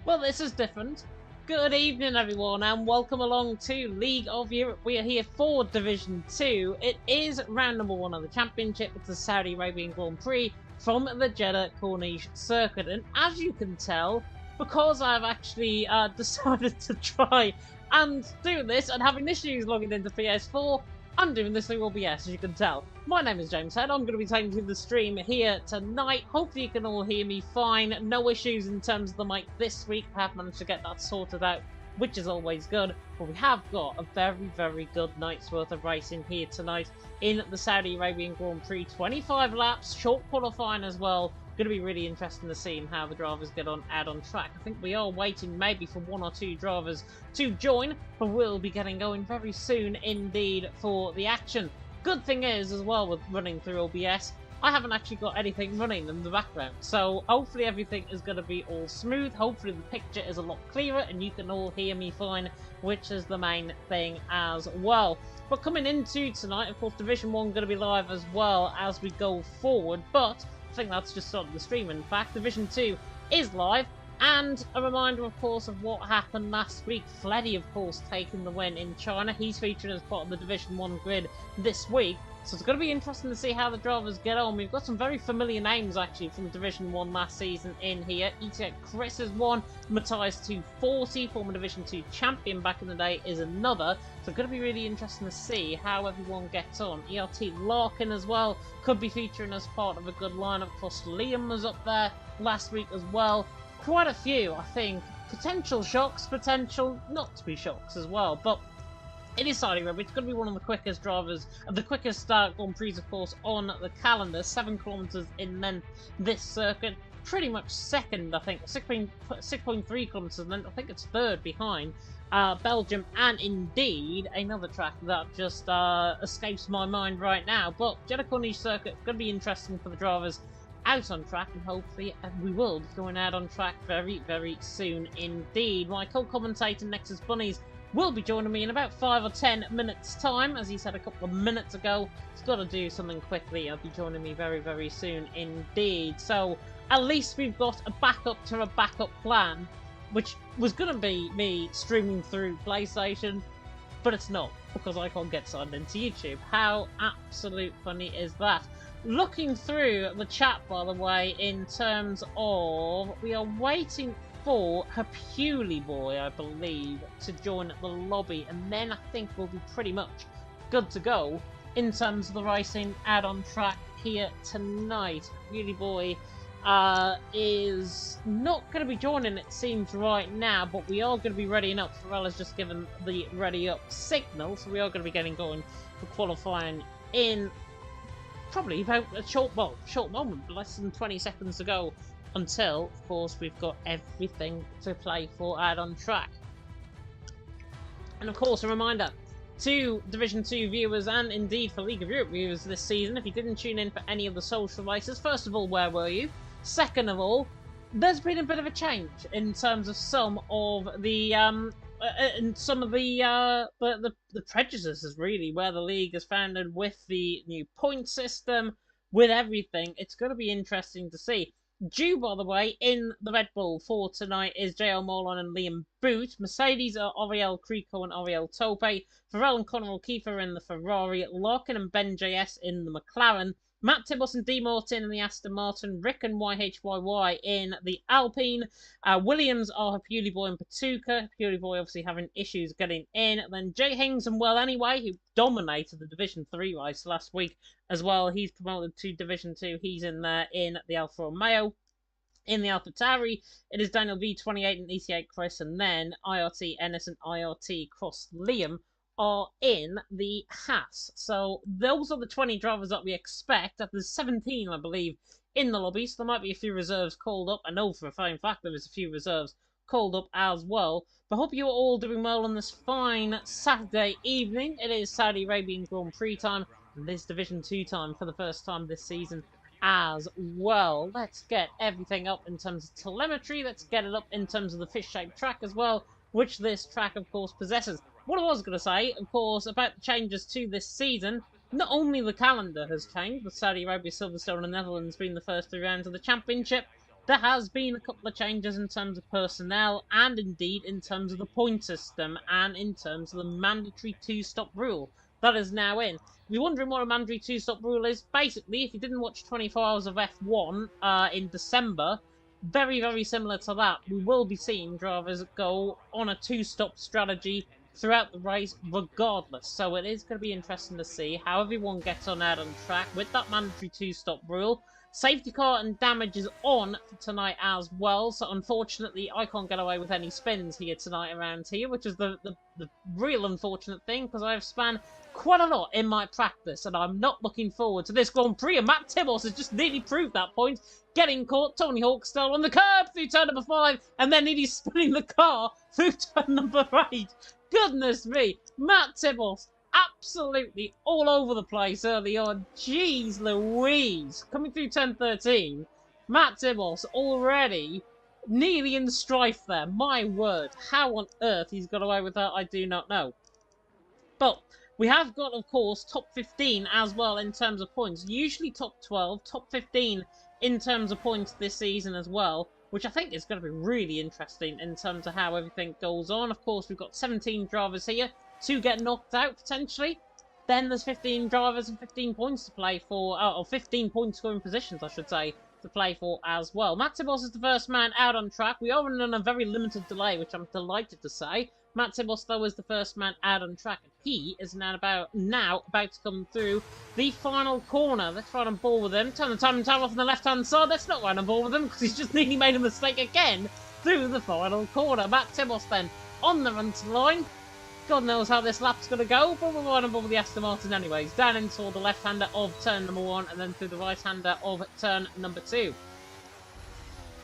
Well, this is different. Good evening, everyone, and welcome along to League of Europe. We are here for Division 2. It is round number 1 of the Championship. It's the Saudi Arabian Grand Prix from the Jeddah Corniche circuit. And as you can tell, because I've actually decided to try and do this and having issues logging into PS4, I'm doing this through OBS, as you can tell. My name is James Head. I'm going to be taking to the stream here tonight. Hopefully you can all hear me fine. No issues in terms of the mic this week. I have managed to get that sorted out, which is always good. But we have got a very, very good night's worth of racing here tonight in the Saudi Arabian Grand Prix. 25 laps, short qualifying as well. Going to be really interesting to see how the drivers get on out on track. I think we are waiting maybe for 1 or 2 drivers to join, but we'll be getting going very soon indeed for the action. Good thing is, as well, with running through OBS, I haven't actually got anything running in the background, so hopefully everything is going to be all smooth. Hopefully the picture is a lot clearer and you can all hear me fine, which is the main thing as well. But coming into tonight, of course, Division 1 going to be live as well as we go forward, but I think that's just started the stream. In fact, Division 2 is live, and a reminder, of course, of what happened last week. Fleddy, of course, taking the win in China. He's featuring as part of the Division 1 grid this week, so it's going to be interesting to see how the drivers get on. We've got some very familiar names, actually, from Division 1 last season in here. ETX Chris is one, Matthias 240, former Division 2 champion back in the day, is another. So it's going to be really interesting to see how everyone gets on. ERT Larkin as well could be featuring as part of a good lineup. Of course, Liam was up there last week as well. Quite a few, I think. Potential shocks, potential not to be shocks as well. But it is Saudi Arabia. It's going to be one of the quickest drivers, the quickest Grand Prix, of course, on the calendar. 7 kilometres in length this circuit. Pretty much second, I think. 6.3 kilometres in length. I think it's third behind Belgium, and indeed another track that just escapes my mind right now. But Jeddah Corniche circuit going to be interesting for the drivers out on track, and hopefully we will be going out on track very, very soon indeed. My co-commentator Nexus Bunnies will be joining me in about 5 or 10 minutes time. As he said a couple of minutes ago, he's got to do something quickly. He'll be joining me very, very soon indeed. So at least we've got a backup to a backup plan, which was going to be me streaming through PlayStation, but it's not, because I can't get signed into YouTube. How absolute funny is that? Looking through the chat, by the way, in terms of, we are waiting for Hapuli Boy, I believe, to join the lobby, and then I think we'll be pretty much good to go in terms of the racing out on track here tonight. Hapuli Boy is not going to be joining, it seems, right now, but we are going to be readying up. Pharella's just given the ready up signal, so we are going to be getting going for qualifying in probably about a short moment, less than 20 seconds to go, until, of course, we've got everything to play for out on track. And of course, a reminder to Division 2 viewers and indeed for League of Europe viewers this season, if you didn't tune in for any of the social races, first of all, where were you? Second of all, there's been a bit of a change in terms of some of the prejudices, really, where the league is founded, with the new point system, with everything. It's going to be interesting to see. Due, by the way, in the Red Bull for tonight is JL Molon and Liam Boot. Mercedes are Ariel Crico and Ariel Tope. Pharrell and Conor O'Keefe are in the Ferrari. Larkin and Ben JS in the McLaren. Matt Tibos and D Martin in the Aston Martin. Rick and YHYY in the Alpine. Williams are Hapuli Boy and Patuka. Hapuli Boy obviously having issues getting in. And then Jay Hings and Well Anyway, who dominated the Division 3 race last week as well. He's promoted to Division 2. He's in there in the Alfa Romeo. In the AlphaTauri, it is Daniel V28 and ETA Chris, and then IRT Ennis and IRT Cross Liam are in the Haas. So those are the 20 drivers that we expect. There's 17, I believe, in the lobby, so there might be a few reserves called up. I know for a fact there is a few reserves called up as well. But I hope you're all doing well on this fine Saturday evening. It is Saudi Arabian Grand Prix time, and this Division 2 time for the first time this season as well. Let's get everything up in terms of telemetry. Let's get it up in terms of the fish-shaped track as well, which this track, of course, possesses. What I was going to say, of course, about the changes to this season, not only the calendar has changed, with Saudi Arabia, Silverstone and Netherlands being the first 3 rounds of the championship, there has been a couple of changes in terms of personnel and indeed in terms of the point system and in terms of the mandatory two-stop rule that is now in. If you're wondering what a mandatory two-stop rule is, basically, if you didn't watch 24 Hours of F1 in December, very, very similar to that. We will be seeing drivers go on a two-stop strategy throughout the race regardless. So it is going to be interesting to see how everyone gets on out on track with that mandatory two-stop rule. Safety car and damage is on for tonight as well, so unfortunately I can't get away with any spins here tonight around here, which is the real unfortunate thing, because I have spun quite a lot in my practice, and I'm not looking forward to this Grand Prix, and Matt Tibos has just nearly proved that point, getting caught. Tony Hawk still on the curb through turn number 5, and then nearly spinning the car through turn number 8. Goodness me, Matt Tibos absolutely all over the place early on. Jeez Louise. Coming through turn 13, Matt Tibos already nearly in strife there. My word, how on earth he's got away with that, I do not know. But we have got, of course, top 15 as well in terms of points. Usually top 12, top 15 in terms of points this season as well, which I think is going to be really interesting in terms of how everything goes on. Of course, we've got 17 drivers here. 2 get knocked out, potentially. Then there's 15 drivers and 15 points to play for, or 15 point scoring positions, I should say, to play for as well. Matt Tibos is the first man out on track. We are running on a very limited delay, which I'm delighted to say. Matt Tibos, though, is the first man out on track, and he is now about to come through the final corner. Let's run on ball with him. Turn the time and off on the left-hand side. Let's not run on ball with him, because he's just nearly made a mistake again through the final corner. Matt Tibos, then, on the run to the line. God knows how this lap's going to go, but we're right on board with the Aston Martin anyways. Down into the left-hander of turn number 1, and then through the right-hander of turn number 2.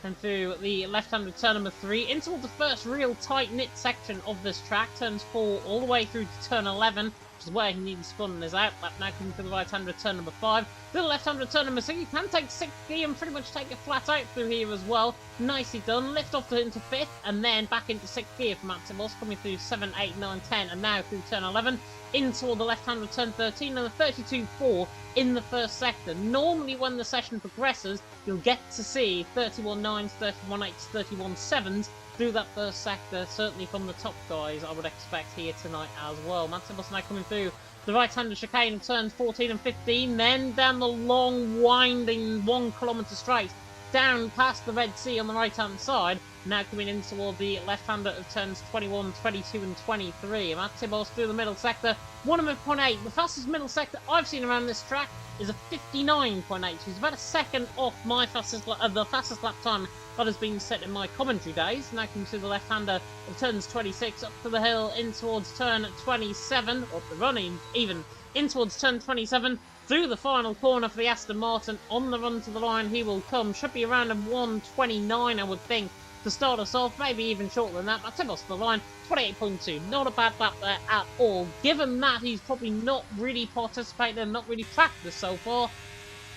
And through the left-hander of turn number 3, into the first real tight-knit section of this track. Turns 4 all the way through to turn 11, which is where he needed spun on his out. Lap now coming through the right-hander of turn number 5. Through the left-hander of turn number 6, you can take 6th gear and pretty much take it flat out through here as well. Nicely done. Lift off into 5th, and then back into 6th gear for Matt Tibos, coming through 7, 8, 9, 10, and now through turn 11. Into the left-hander of turn 13, and the 32.4 in the first sector. Normally when the session progresses, you'll get to see 31.9s, 31.8s, 31.7s through that first sector, certainly from the top guys, I would expect here tonight as well. Matt Tibos now coming through the right-hander chicane of turns 14 and 15, then down the long, winding 1 kilometre straight, down past the Red Sea on the right-hand side, now coming in toward the left-hander of turns 21, 22 and 23. Matt Tibos through the middle sector, 1.8. The fastest middle sector I've seen around this track is a 59.8, which is about a second off my the fastest lap time that has been set in my commentary days. Now coming to the left-hander of turns 26, up to the hill, in towards turn 27, up the running even, in towards turn 27, through the final corner for the Aston Martin. On the run to the line he will come, should be around a 1:29 I would think, to start us off, maybe even shorter than that. Matt Tibos to the line, 28.2. Not a bad lap there at all. Given that he's probably not really participated and not really practiced so far,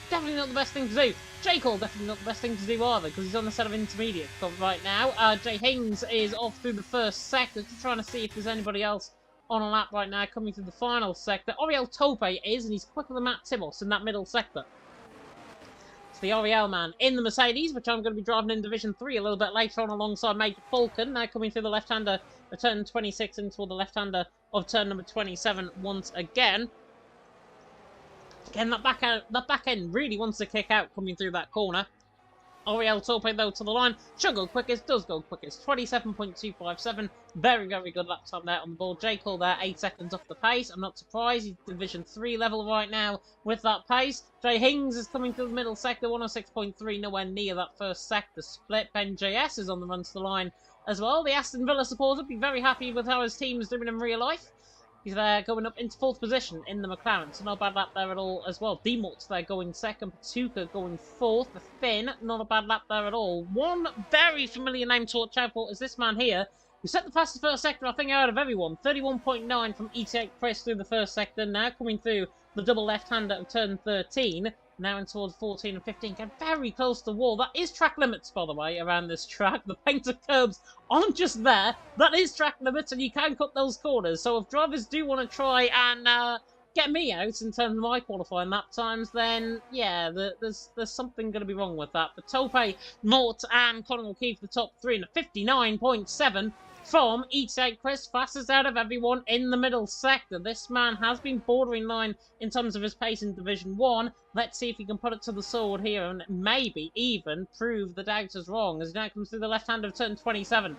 definitely not the best thing to do. J. Cole, definitely not the best thing to do either, because he's on the set of intermediate right now. Jay Hings is off through the first sector, just trying to see if there's anybody else on a lap right now coming through the final sector. Oriel Tope is, and he's quicker than Matt Tibos in that middle sector. The Oriel man in the Mercedes, which I'm going to be driving in Division 3 a little bit later on alongside Major Falcon. Now coming through the left-hander of turn 26 into the left-hander of turn number 27 once again. Again, that back end really wants to kick out coming through that corner. Oriel Torpe, though, to the line. Should go quickest, does go quickest. 27.257. Very, very good lap time there on the ball. J. Cole there, 8 seconds off the pace. I'm not surprised. He's Division 3 level right now with that pace. Jay Hings is coming through the middle sector, 106.3, nowhere near that first sector split. Ben JS is on the run to the line as well. The Aston Villa supporter will be very happy with how his team is doing in real life. He's there going up into 4th position in the McLaren, so not a bad lap there at all as well. Demort's there going 2nd, Patuka going 4th, the Finn, not a bad lap there at all. One very familiar name to watch out for is this man here, who set the fastest first sector, I think, out of everyone. 31.9 from ET8 Chris through the first sector, now coming through the double left-hander of turn 13. Now in towards 14 and 15, get very close to the wall. That is track limits, by the way, around this track. The painted curbs aren't just there. That is track limits, and you can cut those corners. So if drivers do want to try and get me out in terms of my qualifying lap times, then yeah, there's something going to be wrong with that. But Tope, Mort, and Conor O'Keefe, the top 3 in a 59.7 from ET8 Chris, fastest out of everyone in the middle sector. This man has been bordering line in terms of his pace in Division 1. Let's see if he can put it to the sword here and maybe even prove the doubters wrong as he now comes through the left hand of turn 27.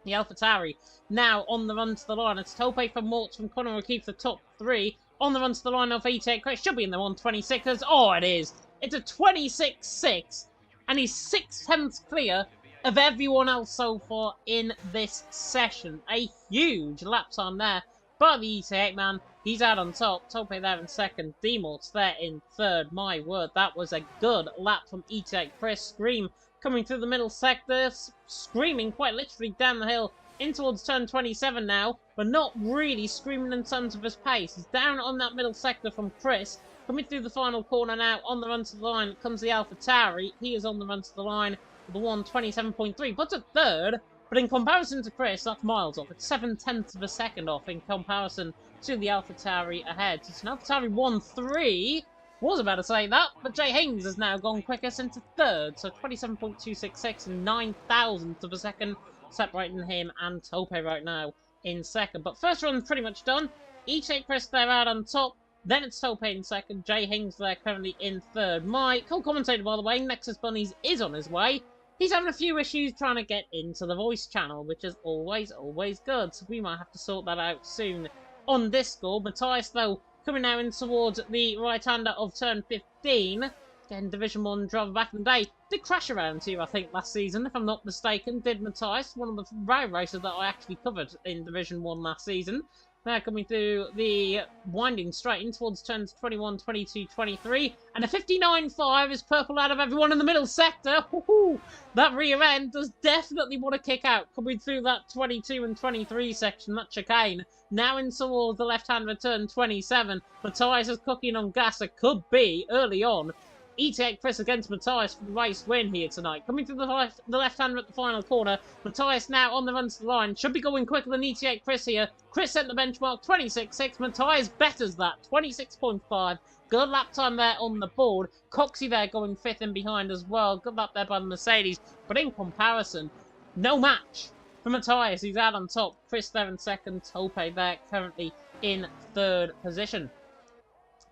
The AlphaTauri now on the run to the line. It's Tope from Mortz from Conor O'Keefe, the top 3. On the run to the line of ET8 Chris. Should be in the 126ers. Oh, it is. It's a 26.6. And he's 6/10 clear of everyone else so far in this session. A huge lap time there by the ET8 man. He's out on top. Tope there in second. D-Mort's there in third. My word, that was a good lap from ET8 Chris. Scream coming through the middle sector, screaming quite literally down the hill in towards turn 27 now, but not really screaming in terms of his pace. He's down on that middle sector from Chris. Coming through the final corner now, on the run to the line comes the AlphaTauri. He is on the run to the line with the 127.3, puts it third, but in comparison to Chris, that's miles off. It's 7/10 of a second off in comparison to the AlphaTauri ahead. It's an AlphaTauri 1-3. Was about to say that, but Jay Haynes has now gone quickest into third, so 27.266 and 9,000th of a second separating him and Tope right now in second. But first run pretty much done. ET8 Chris there out on top, then it's Tope in second, Jay Haynes there currently in third. My co-commentator, by the way, Nexus Bunnies, is on his way. He's having a few issues trying to get into the voice channel, which is always good, so we might have to sort that out soon on Discord. Matthias, though, coming now in towards the right-hander of turn 15. Again, Division 1 driver back in the day. Did crash around here, I think, last season, if I'm not mistaken. Did Matthias, one of the rare races that I actually covered in Division 1 last season. Now coming through the winding straight in towards turns 21, 22, 23. And a 59.5 is purple out of everyone in the middle sector. Woohoo! That rear end does definitely want to kick out. Coming through that 22 and 23 section, that chicane. Now in towards the left-hand return 27. Matthias is cooking on gas. It could be early on. ET8 Chris against Matthias for the race win here tonight. Coming through the left-hander at the final corner. Matthias now on the run to the line. Should be going quicker than ET8 Chris here. Chris set the benchmark 26.6. Matthias betters that 26.5. Good lap time there on the board. Coxey there going 5th in behind as well. Good lap there by the Mercedes. But in comparison, no match for Matthias. He's out on top. Chris there in second. Tope there currently in third position.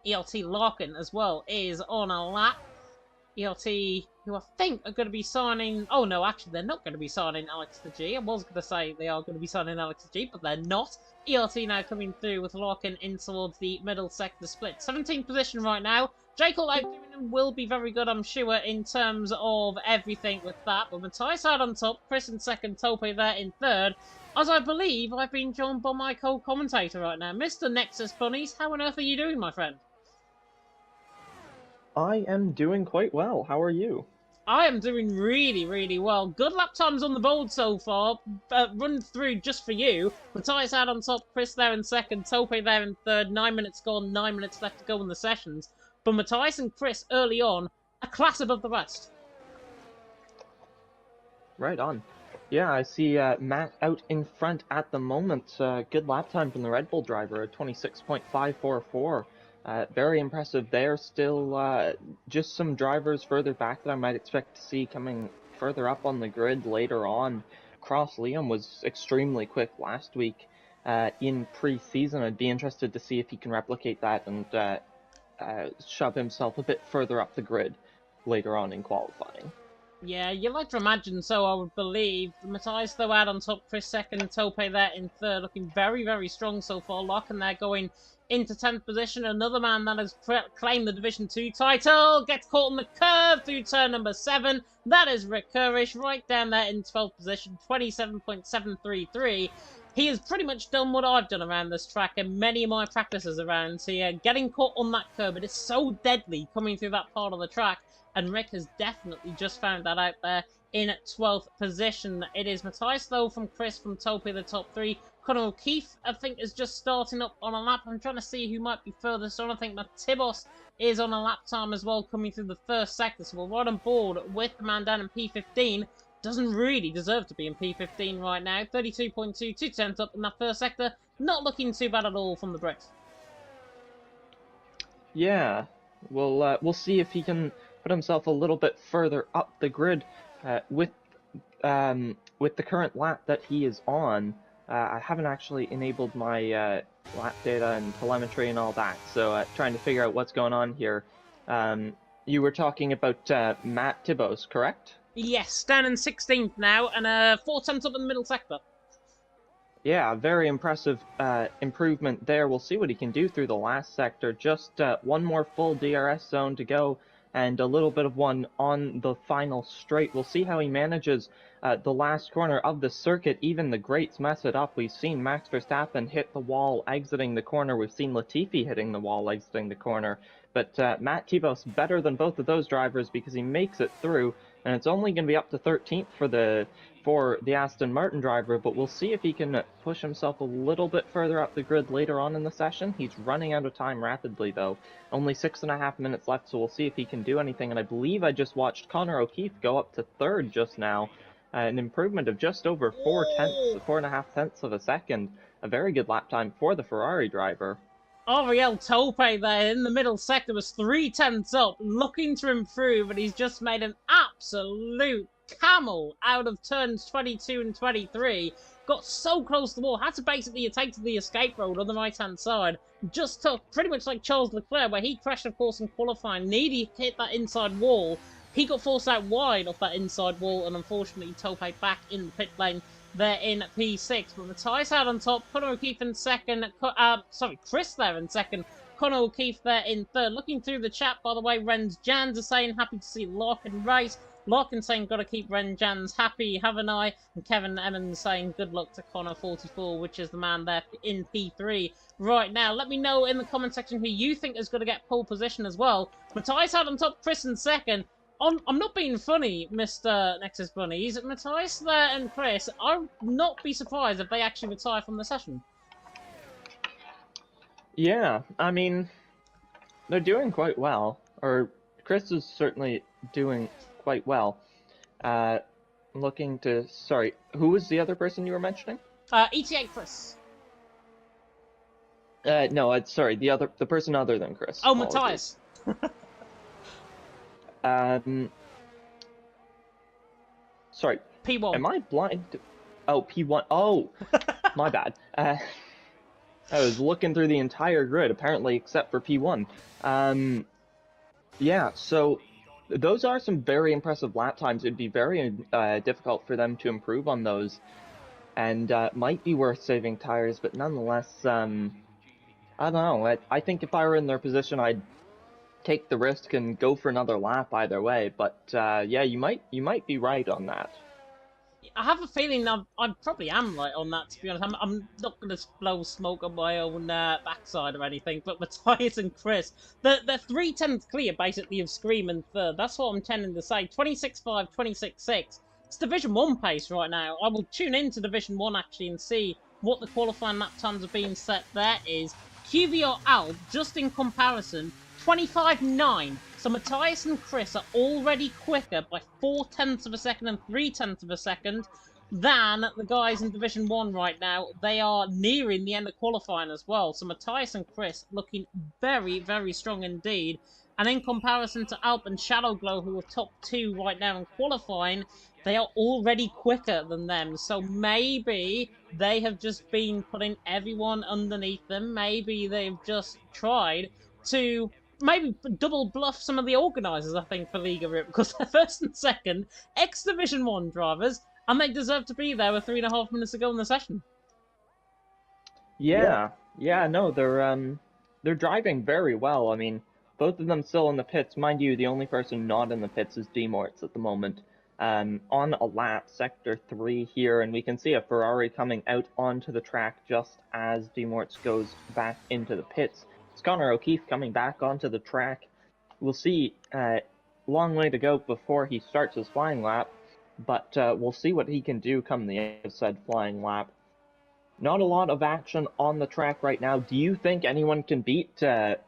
ELT Larkin as well is on a lap. ELT, who I think are going to be signing... Oh no, actually they're not going to be signing Alex the G. I was going to say they are going to be signing Alex the G, but they're not. ELT now coming through with Larkin in towards the middle sector split. 17th position right now. Jake All Out will be very good, I'm sure, in terms of everything with that. But Matthias out on top, Chris in second, Tope there in third. As I believe I've been joined by my co-commentator right now. Mr. Nexus Bunnies, how on earth are you doing, my friend? I am doing quite well. How are you? I am doing really well. Good lap times on the board so far. Run through just for you. Matthias out on top, Chris there in second, Tope there in third. 9 minutes gone, 9 minutes left to go in the sessions. But Matthias and Chris early on, a class above the rest. Right on. Yeah, I see Matt out in front at the moment. Good lap time from the Red Bull driver, 26.544. Very impressive there. Still just some drivers further back that I might expect to see coming further up on the grid later on. Cross Liam was extremely quick last week in pre-season. I'd be interested to see if he can replicate that and shove himself a bit further up the grid later on in qualifying. Yeah, you'd like to imagine so, I would believe. Matthias, though, out on top, Chris second, Tope there in third, looking very strong so far. Larkin there going into 10th position. Another man that has claimed the Division 2 title gets caught on the curve through turn number 7. That is Rick Kurish right down there in 12th position, 27.733. He has pretty much done what I've done around this track and many of my practices around here. Getting caught on that curb, it is so deadly coming through that part of the track. And Rick has definitely just found that out there in 12th position. It is Matthias, though, from Chris, from Tope, the top 3. Conor O'Keefe, I think, is just starting up on a lap. I'm trying to see who might be furthest on. I think Matibos is on a lap time as well, coming through the first sector. So we're right on board with the man down in P15. Doesn't really deserve to be in P15 right now. 32.2, 2 tenths up in that first sector. Not looking too bad at all from the Brits. Yeah, we'll see if he can put himself a little bit further up the grid with the current lap that he is on. I haven't actually enabled my lap data and telemetry and all that, so trying to figure out what's going on here. You were talking about Matt Tibos, correct? Yes, down in 16th now, and 4 tenths up in the middle sector. Yeah, very impressive improvement there. We'll see what he can do through the last sector. Just one more full DRS zone to go, and a little bit of one on the final straight. We'll see how he manages the last corner of the circuit. Even the greats mess it up. We've seen Max Verstappen hit the wall exiting the corner. We've seen Latifi hitting the wall exiting the corner. But Matt Tibos better than both of those drivers because he makes it through, and it's only going to be up to 13th for the Aston Martin driver, but we'll see if he can push himself a little bit further up the grid later on in the session. He's running out of time rapidly, though. Only 6.5 minutes left, so we'll see if he can do anything. And I believe I just watched Connor O'Keefe go up to third just now, an improvement of just over 4.5 tenths of a second. A very good lap time for the Ferrari driver. Ariel Tope there in the middle sector was 3 tenths up, looking to improve, but he's just made an absolute camel out of turns 22 and 23. Got so close to the wall, had to basically take to the escape road on the right-hand side. Just took pretty much like Charles Leclerc, where he crashed, of course, in qualifying. Nearly hit that inside wall. He got forced out wide off that inside wall, and unfortunately, Tope back in the pit lane. They're in P6, but Matthias out on top, Connor O'Keefe in second, Chris there in second, Connor O'Keefe there in third. Looking through the chat, by the way, Ren's Jans are saying happy to see Larkin race. Larkin saying gotta keep Ren Jans happy, haven't I? And Kevin Emmons saying good luck to Connor44, which is the man there in P3 right now. Let me know in the comment section who you think is going to get pole position as well. Matthias out on top, Chris in second. I'm not being funny, Mr. Nexus Bunnies. Matthias there and Chris, I'll not be surprised if they actually retire from the session. Yeah, I mean, they're doing quite well. Or Chris is certainly doing quite well. Sorry, who was the other person you were mentioning? ETA Chris. No, sorry, the person other than Chris. Oh, Matthias. Sorry. P1. Am I blind? Oh, P1. Oh, my bad. I was looking through the entire grid, apparently, except for P1. Yeah, so those are some very impressive lap times. It'd be very difficult for them to improve on those, and might be worth saving tires, but nonetheless, I don't know. I think if I were in their position, I'd take the risk and go for another lap either way. But yeah, you might be right on that. I have a feeling I probably am right on that, to be honest. I'm not going to blow smoke on my own backside or anything, but Matthias and Chris, they're 3 tenths clear, basically, of Scream in third. That's what I'm tending to say. 26.5, 26.6. It's Division 1 pace right now. I will tune into Division 1, actually, and see what the qualifying lap times are being set. There is QVR Alp, just in comparison, 25.9. So Matthias and Chris are already quicker by 4 tenths of a second and 3 tenths of a second than the guys in Division 1 right now. They are nearing the end of qualifying as well. So Matthias and Chris looking very, very strong indeed. And in comparison to Alp and Shadowglow, who are top 2 right now in qualifying, they are already quicker than them. So maybe they have just been putting everyone underneath them. Maybe they've just tried to maybe double bluff some of the organisers, I think, for Liga Rip, because they're first and second, ex-Division 1 drivers, and they deserve to be there with 3.5 minutes to go in the session. Yeah, no, they're driving very well. I mean, both of them still in the pits. Mind you, the only person not in the pits is D-Morts at the moment. On a lap, Sector 3 here, and we can see a Ferrari coming out onto the track just as D-Morts goes back into the pits. It's Connor O'Keefe coming back onto the track. We'll see, long way to go before he starts his flying lap, but we'll see what he can do come the end of said flying lap. Not a lot of action on the track right now. Do you think anyone can beat the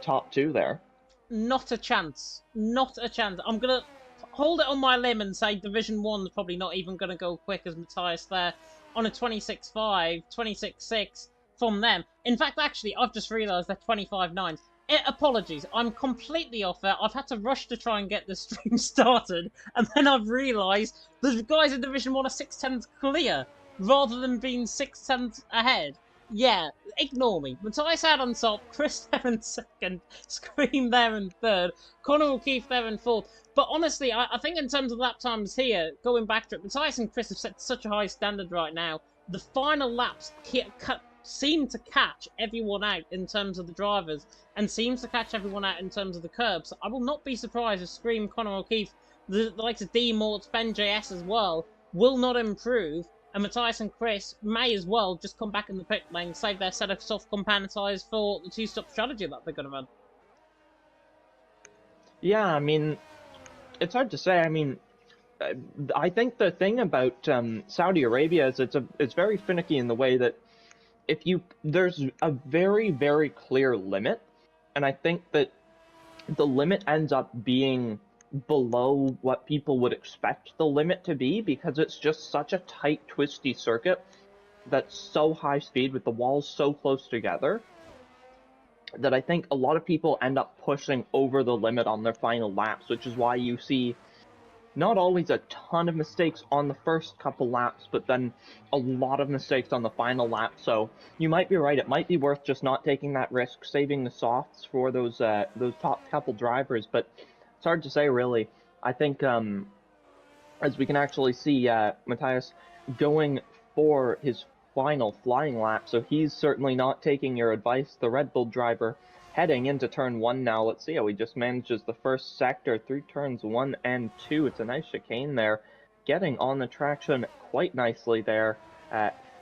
top 2 there? Not a chance. Not a chance. I'm going to hold it on my limb and say Division 1's probably not even going to go quick as Matthias there on a 26.5, 26.6 from them. In fact, actually, I've just realised they're 25.9s. Apologies, I'm completely off there. I've had to rush to try and get the stream started, and then I've realised the guys in Division 1 are 6/10 clear, rather than being 6/10 ahead. Yeah, ignore me. Matthias out on top, Chris there in second, Scream there in third, Connor O'Keefe there in fourth. But honestly, I think in terms of lap times here, going back to it, Matthias and Chris have set such a high standard right now. The final laps seem to catch everyone out in terms of the drivers, and seems to catch everyone out in terms of the curbs. So I will not be surprised if Scream, Connor O'Keefe, the likes of D Morts, Ben JS as well, will not improve, and Matthias and Chris may as well just come back in the pit lane, save their set of soft compound tyres for the two-stop strategy that they're going to run. Yeah, I mean, it's hard to say. I mean, I think the thing about Saudi Arabia is it's very finicky in the way that there's a very, very clear limit, and I think that the limit ends up being below what people would expect the limit to be, because it's just such a tight, twisty circuit that's so high speed with the walls so close together that I think a lot of people end up pushing over the limit on their final laps, which is why you see not always a ton of mistakes on the first couple laps, but then a lot of mistakes on the final lap. So you might be right. It might be worth just not taking that risk, saving the softs for those top couple drivers. But it's hard to say, really. I think as we can actually see, Matthias going for his final flying lap, so he's certainly not taking your advice. The Red Bull driver heading into turn 1 now. Let's see how he just manages the first sector through turns 1 and 2. It's a nice chicane there, getting on the traction quite nicely there.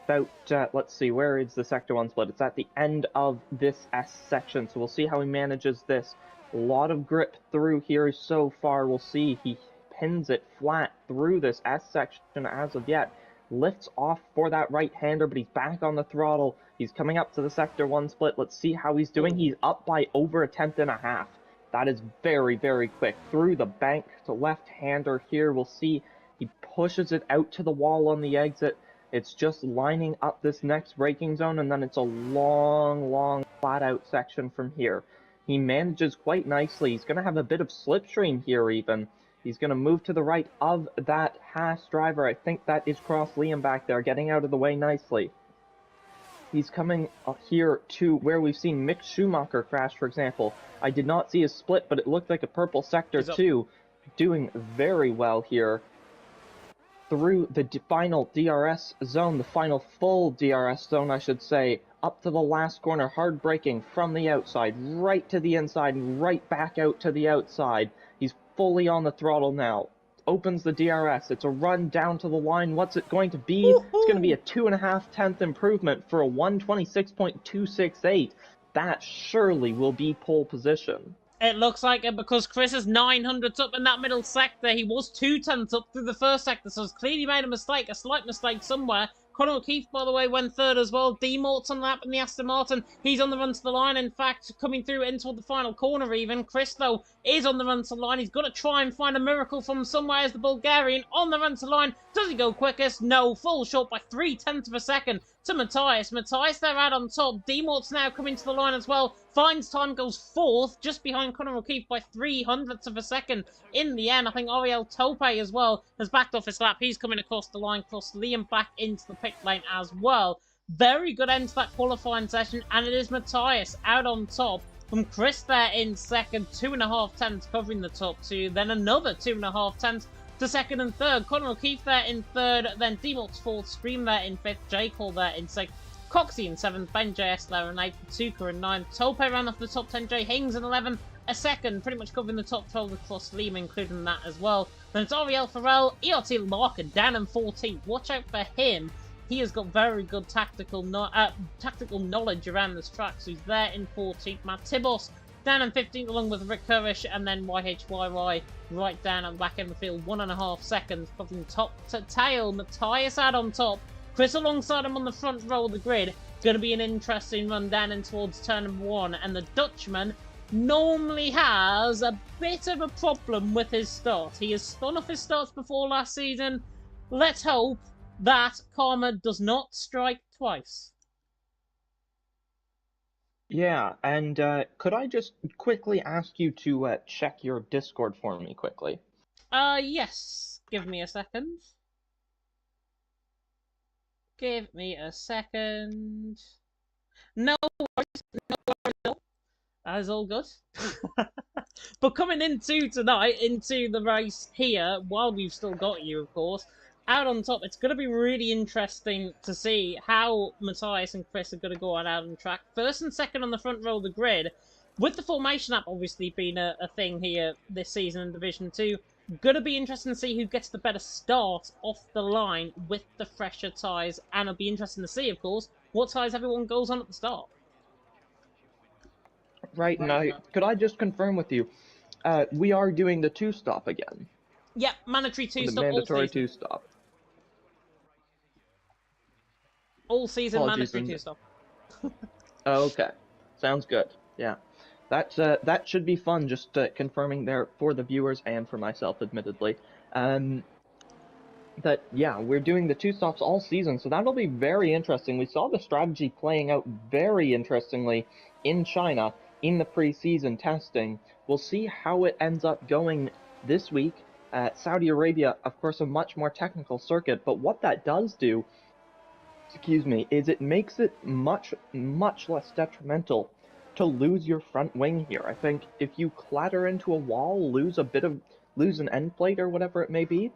Let's see, where is the sector 1 split? It's at the end of this S section, so we'll see how he manages this. A lot of grip through here so far. We'll see. He pins it flat through this S section as of yet. Lifts off for that right-hander, but he's back on the throttle. He's coming up to the sector 1 split. Let's see how he's doing. He's up by over a tenth and a half. That is very, very quick. Through the bank to left-hander here. We'll see he pushes it out to the wall on the exit. It's just lining up this next braking zone, and then it's a long, long flat-out section from here. He manages quite nicely. He's going to have a bit of slipstream here even. He's going to move to the right of that Haas driver. I think that is Cross Liam back there, getting out of the way nicely. He's coming here to where we've seen Mick Schumacher crash, for example. I did not see a split, but it looked like a purple sector too. Doing very well here through the final DRS zone, the final full DRS zone, I should say, up to the last corner, hard braking from the outside, right to the inside, and right back out to the outside. He's fully on the throttle now. Opens the DRS. It's a run down to the line. What's it going to be? It's going to be a 2.5 improvement for a 126.268. That surely will be pole position. It looks like it, because Chris is 900 up in that middle sector. He was 2/10 up through the first sector, so he's clearly made a mistake, a slight mistake somewhere. Connor O'Keefe, by the way, went third as well. D Mort's on the lap in the Aston Martin. He's on the run to the line. In fact, coming through into the final corner even. Chris, though, is on the run to the line. He's got to try and find a miracle from somewhere as the Bulgarian on the run to the line. Does he go quickest? No. Fall short by 0.3 of a second to Matthias. Matthias there out on top. D Mort's now coming to the line as well. Finds time, goes fourth, just behind Connor O'Keefe by 0.03 of a second. In the end, I think Ariel Tope as well has backed off his lap. He's coming across the line, cross Liam back into the pit lane as well. Very good end to that qualifying session, and it is Matthias out on top from Chris there in second, 2.5 tenths covering the top two, then another 2.5 tenths to second and third. Connor O'Keefe there in third, then D-Mort's fourth, Scream there in fifth, J. Cole there in sixth, Coxie in seventh, Ben JS there in eighth, Tuka in ninth, Tope ran off the top 10, Jay Hings in 11th, a second, pretty much covering the top 12 across Liam, including that as well. Then it's Ariel Farrell, ERT Larkin down in 14th. Watch out for him. He has got very good tactical knowledge around this track, so he's there in 14th. Matt Tibos down in 15th, along with Rick Kurish, and then YHYY right down at the back end of the field, 1.5 seconds, covering top to tail. Matthias out on top, Chris alongside him on the front row of the grid. It's going to be an interesting run down in towards turn number 1, and the Dutchman normally has a bit of a problem with his start. He has spun off his starts before last season. Let's hope that karma does not strike twice. Yeah, and could I just quickly ask you to check your Discord for me quickly? Yes. Give me a second. Give me a second. No, that is all good. But coming into tonight, into the race here, while we've still got you, of course, out on top, it's going to be really interesting to see how Matthias and Chris are going to go out on track. First and second on the front row of the grid, with the formation app obviously being a thing here this season in Division 2, going to be interesting to see who gets the better start off the line with the fresher tyres, and it'll be interesting to see, of course, what tyres everyone goes on at the start. Right, and could I just confirm with you, we are doing the two-stop again. Yep, mandatory The two-stop all mandatory season. two-stop. All season Apologies mandatory for... two-stop. Okay, sounds good. Yeah, that should be fun. Just confirming there for the viewers and for myself, admittedly. That yeah, we're doing the two stops all season, so that'll be very interesting. We saw the strategy playing out very interestingly in China in the pre-season testing. We'll see how it ends up going this week. Saudi Arabia, of course, a much more technical circuit, but what that does do, excuse me, is it makes it much less detrimental to lose your front wing here. I think if you clatter into a wall, lose an end plate or whatever it may be,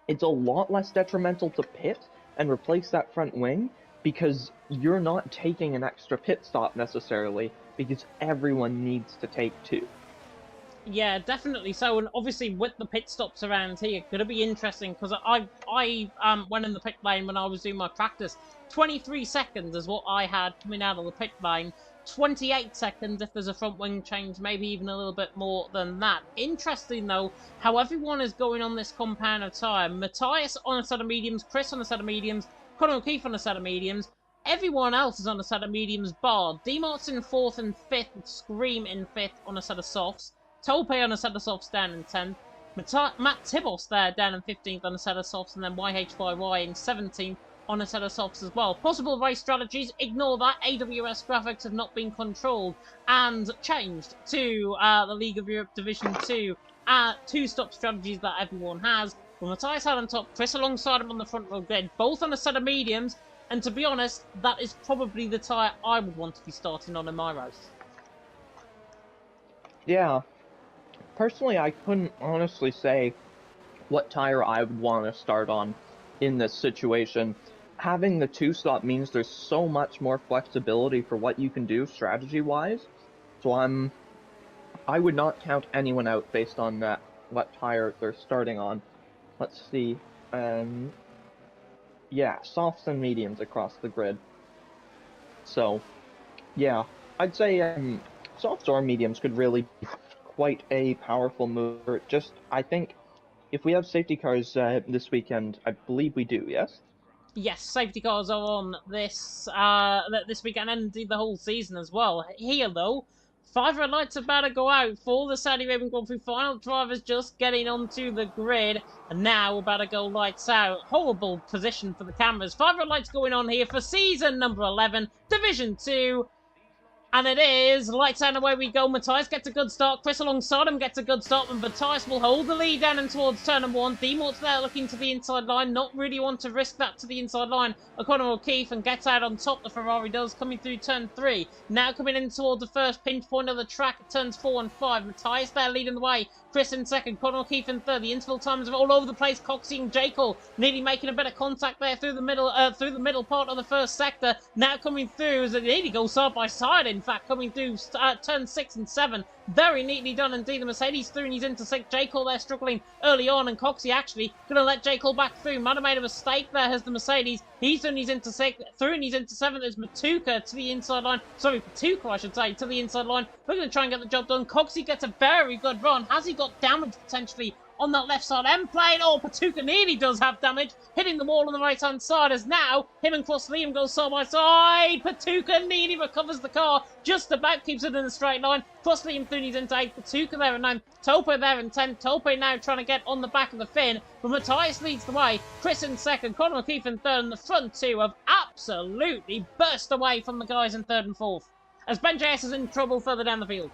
it's a lot less detrimental to pit and replace that front wing because you're not taking an extra pit stop necessarily because everyone needs to take two. Yeah, definitely so, and obviously with the pit stops around here, gonna be interesting because I went in the pit lane when I was doing my practice. 23 seconds is what I had coming out of the pit lane. 28 seconds if there's a front wing change, maybe even a little bit more than that. Interesting though, how everyone is going on this compound of time. Matthias on a set of mediums, Chris on a set of mediums, Conor O'Keefe on a set of mediums. Everyone else is on a set of mediums bar. D-Mart's in 4th and 5th, Scream in 5th on a set of softs. Tope on a set of softs down in 10th. Matt Tibos there down in 15th on a set of softs, and then YHYY in 17th on a set of softs as well. Possible race strategies, ignore that. AWS graphics have not been controlled and changed to the League of Europe Division 2 two-stop strategies that everyone has. With Matthias had on top, Chris alongside him on the front row grid, both on a set of mediums, and to be honest, that is probably the tyre I would want to be starting on in my race. Yeah. Personally, I couldn't honestly say what tire I would want to start on in this situation. Having the two-stop means there's so much more flexibility for what you can do strategy-wise. So I would not count anyone out based on that, what tire they're starting on. Let's see. Yeah, softs and mediums across the grid. So, yeah, I'd say softs or mediums could really be quite a powerful mover. Just, I think, if we have safety cars this weekend, I believe we do, yes? Yes, safety cars are on this this weekend and indeed the whole season as well. Here though, 5 red lights about to go out for the Saudi Arabian Grand Prix final. Drivers just getting onto the grid, and now we're about to go lights out. Horrible position for the cameras. 5 red lights going on here for season number 11, Division 2. And it is lights out and away we go. Matthias gets a good start. Chris alongside him gets a good start. And Matthias will hold the lead down and towards turn number 1. D-Mort's there looking to the inside line. Not really want to risk that to the inside line. Conor O'Keefe and gets out on top. The Ferrari does coming through turn 3. Now coming in towards the first pinch point of the track at turns 4 and 5. Matthias there leading the way. Chris in second. Conor O'Keefe in third. The interval times are all over the place. Coxey and Jekyll nearly making a bit of contact there through the middle part of the first sector. Now coming through as they nearly go side by side. In fact, coming through turn 6 and 7. Very neatly done indeed. The Mercedes through and he's into 6th. Jekyll there struggling early on, and Coxey actually going to let Jekyll back through. Might have made a mistake there as the Mercedes. He's through and he's into 6th. Through and he's into 7th. There's Matuka to the inside line. Sorry, Patuka I should say, to the inside line. We're going to try and get the job done. Coxey gets a very good run. Has he got damage potentially on that left side end plate? Oh, Patuka nearly does have damage, hitting the wall on the right hand side as now him and Cross Liam go side by side. Patuka nearly recovers the car, just about keeps it in a straight line. Cross Liam through he's into 8th, Patuka there in 9th, Tope there in 10th. Tope now trying to get on the back of the fin, but Matthias leads the way. Chris in second, Conor O'Keefe in third, and the front two have absolutely burst away from the guys in third and fourth. as Ben JS is in trouble further down the field.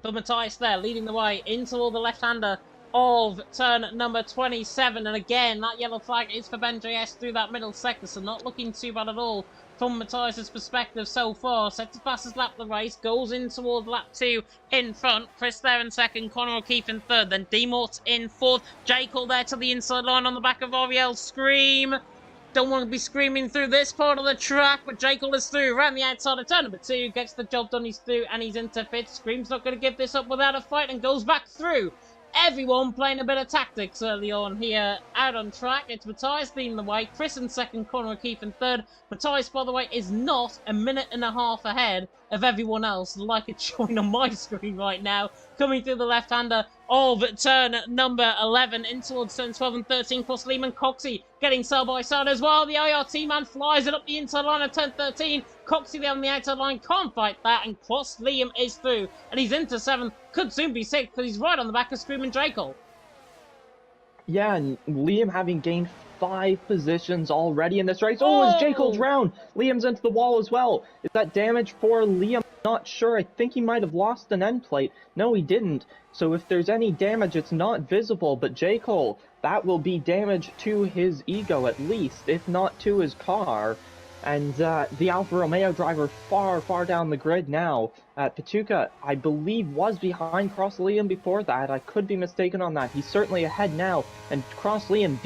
But Matthias there leading the way into all the left-hander of turn number 27. And again, that yellow flag is for Ben JS through that middle sector, so not looking too bad at all from Matthias' perspective so far. Sets the fastest lap of the race, goes in toward lap 2 in front. Chris there in second, Connor O'Keefe in third, then D-Mort in fourth. Jekyll there to the inside line on the back of Ariel. Scream! Don't want to be screaming through this part of the track, but Jekyll is through, around the outside of turn number 2, gets the job done, he's through, and he's into fifth. Scream's not going to give this up without a fight and goes back through. Everyone playing a bit of tactics early on here out on track. It's Matthias leading the way, Chris in second, Connor O'Keefe in third. Matthias, by the way, is not a minute and a half ahead of everyone else, like it's showing on my screen right now. Coming through the left-hander of turn number 11 in towards turn 12 and 13. Cross Lehman Coxey getting side by side as well. The IRT man flies it up the inside line of turn 13. Coxey there on the outside line can't fight that, and Cross Liam is through, and he's into 7th. Could soon be 6th because he's right on the back of Screaming Draco. Yeah, and Liam having gained 5 positions already in this race. Oh, it's Jekyll's round. Liam's into the wall as well. Is that damage for Liam? Not sure. I think he might have lost an end plate. No, he didn't. So if there's any damage, it's not visible. But Jekyll, that will be damage to his ego at least, if not to his car. And the Alfa Romeo driver far down the grid now. Patuka, I believe, was behind Cross Liam before that. I could be mistaken on that. He's certainly ahead now. And Cross Liam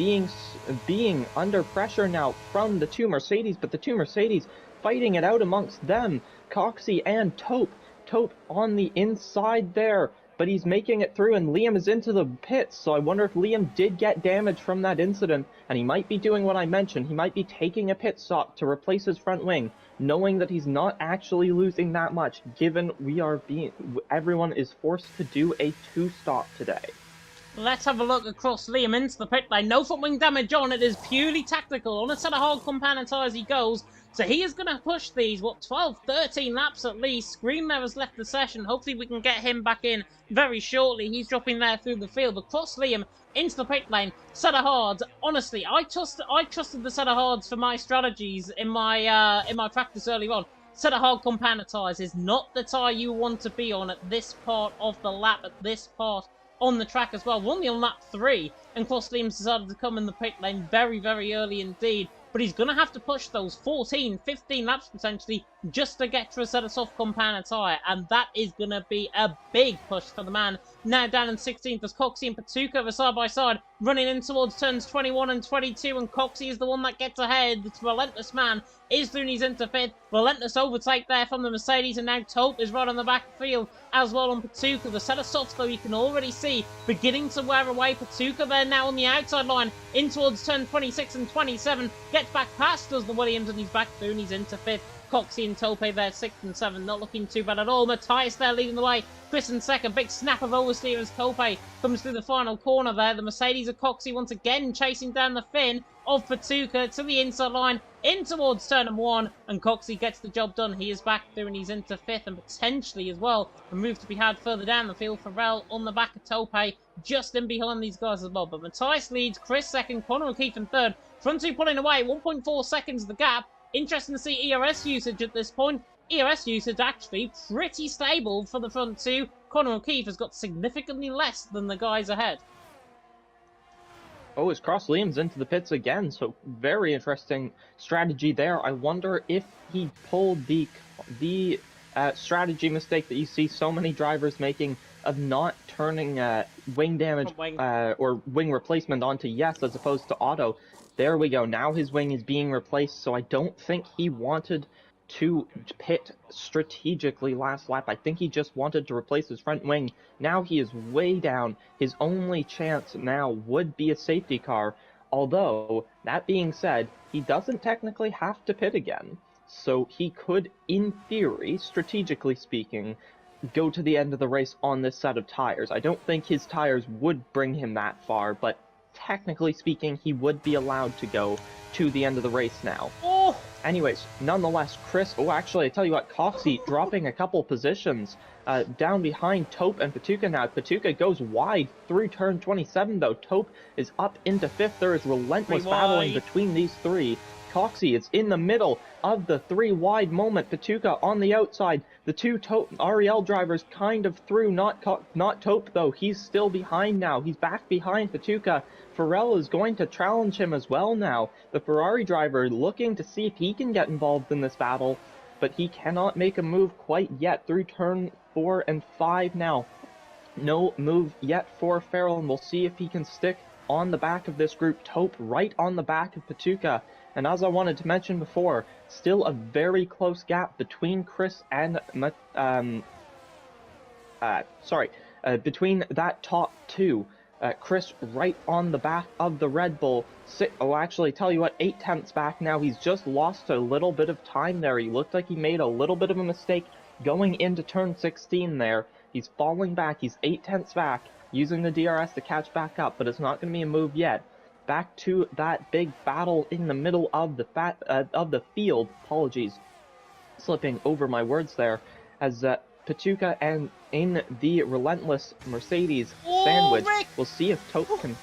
being under pressure now from the 2 Mercedes, but the 2 Mercedes fighting it out amongst them. Coxey and Taupe. Taupe on the inside there, but he's making it through, and Liam is into the pits, so I wonder if Liam did get damage from that incident, and he might be doing what I mentioned. He might be taking a pit stop to replace his front wing, knowing that he's not actually losing that much, given everyone is forced to do a 2-stop today. Let's have a look across Liam into the pit lane. No front wing damage on. It is purely tactical. On a set of hard compound tyres he goes. So he is going to push these, 12, 13 laps at least. Scream there has left the session. Hopefully we can get him back in very shortly. He's dropping there through the field. Across Liam into the pit lane. Set of hards. Honestly, I trusted the set of hards for my strategies in my practice early on. Set of hard compound tyres is not the tyre you want to be on at this part of the lap, at this part on the track as well. We're only on lap 3, and Cross Liam's decided to come in the pit lane very early indeed. But he's going to have to push those 14, 15 laps potentially just to get to a set of soft compound tyre, and that is going to be a big push for the man. Now down in 16th as Coxey and Patuka are side by side, running in towards turns 21 and 22, and Coxey is the one that gets ahead. The relentless man is through, and he's into 5th. Relentless overtake there from the Mercedes, and now Taupe is right on the back field as well on Patuka. The set of softs, though, you can already see beginning to wear away. Patuka there now on the outside line in towards turn 26 and 27. Gets back past us, the Williams, and he's back through, and he's into 5th. Coxey and Taupe there 6th and 7th, not looking too bad at all. Matthias there leading the way. Chris in second, big snap of oversteer as Taupe comes through the final corner there. The Mercedes of Coxey once again chasing down the fin of Patuka to the inside line in towards turn number 1, and Coxey gets the job done. He is back through, and he's into 5th, and potentially as well a move to be had further down the field. Farrell on the back of Taupe, just in behind these guys as well. But Matthias leads, Chris second, Connor O'Keefe in third. Front 2 pulling away, 1.4 seconds the gap. Interesting to see ERS usage at this point. ERS usage actually pretty stable for the front 2. Connor O'Keefe has got significantly less than the guys ahead. Oh, as Cross Liam's into the pits again, so very interesting strategy there. I wonder if he pulled the strategy mistake that you see so many drivers making of not turning wing damage or wing replacement onto yes as opposed to auto. There we go. Now his wing is being replaced, so I don't think he wanted to pit strategically last lap. I think he just wanted to replace his front wing. Now he is way down. His only chance now would be a safety car, although, that being said, he doesn't technically have to pit again. So he could, in theory, strategically speaking, go to the end of the race on this set of tires. I don't think his tires would bring him that far, but technically speaking, he would be allowed to go to the end of the race now. Oh! Anyways, nonetheless, Chris... Oh, actually, I tell you what, Coxey dropping a couple positions down behind Taupe and Patuka now. Patuka goes wide through turn 27, though. Taupe is up into 5th. There is relentless battling between these 3. Coxey is in the middle of the 3 wide moment. Patuka on the outside. The two Ariel drivers kind of through, not Taupe though. He's still behind now. He's back behind Patuka. Farrell is going to challenge him as well now. The Ferrari driver looking to see if he can get involved in this battle, but he cannot make a move quite yet through turn 4 and 5 now. No move yet for Farrell, and we'll see if he can stick on the back of this group. Taupe right on the back of Patuka. And as I wanted to mention before, still a very close gap between Chris and between that top two. Chris right on the back of the Red Bull. Actually, tell you what, 8 tenths back now. He's just lost a little bit of time there. He looked like he made a little bit of a mistake going into turn 16 there. He's falling back. He's 8 tenths back, using the DRS to catch back up, but it's not going to be a move yet. Back to that big battle in the middle of the field. Apologies, slipping over my words there. As Patuka and in the relentless Mercedes sandwich. Rick! We'll see if Taupe can.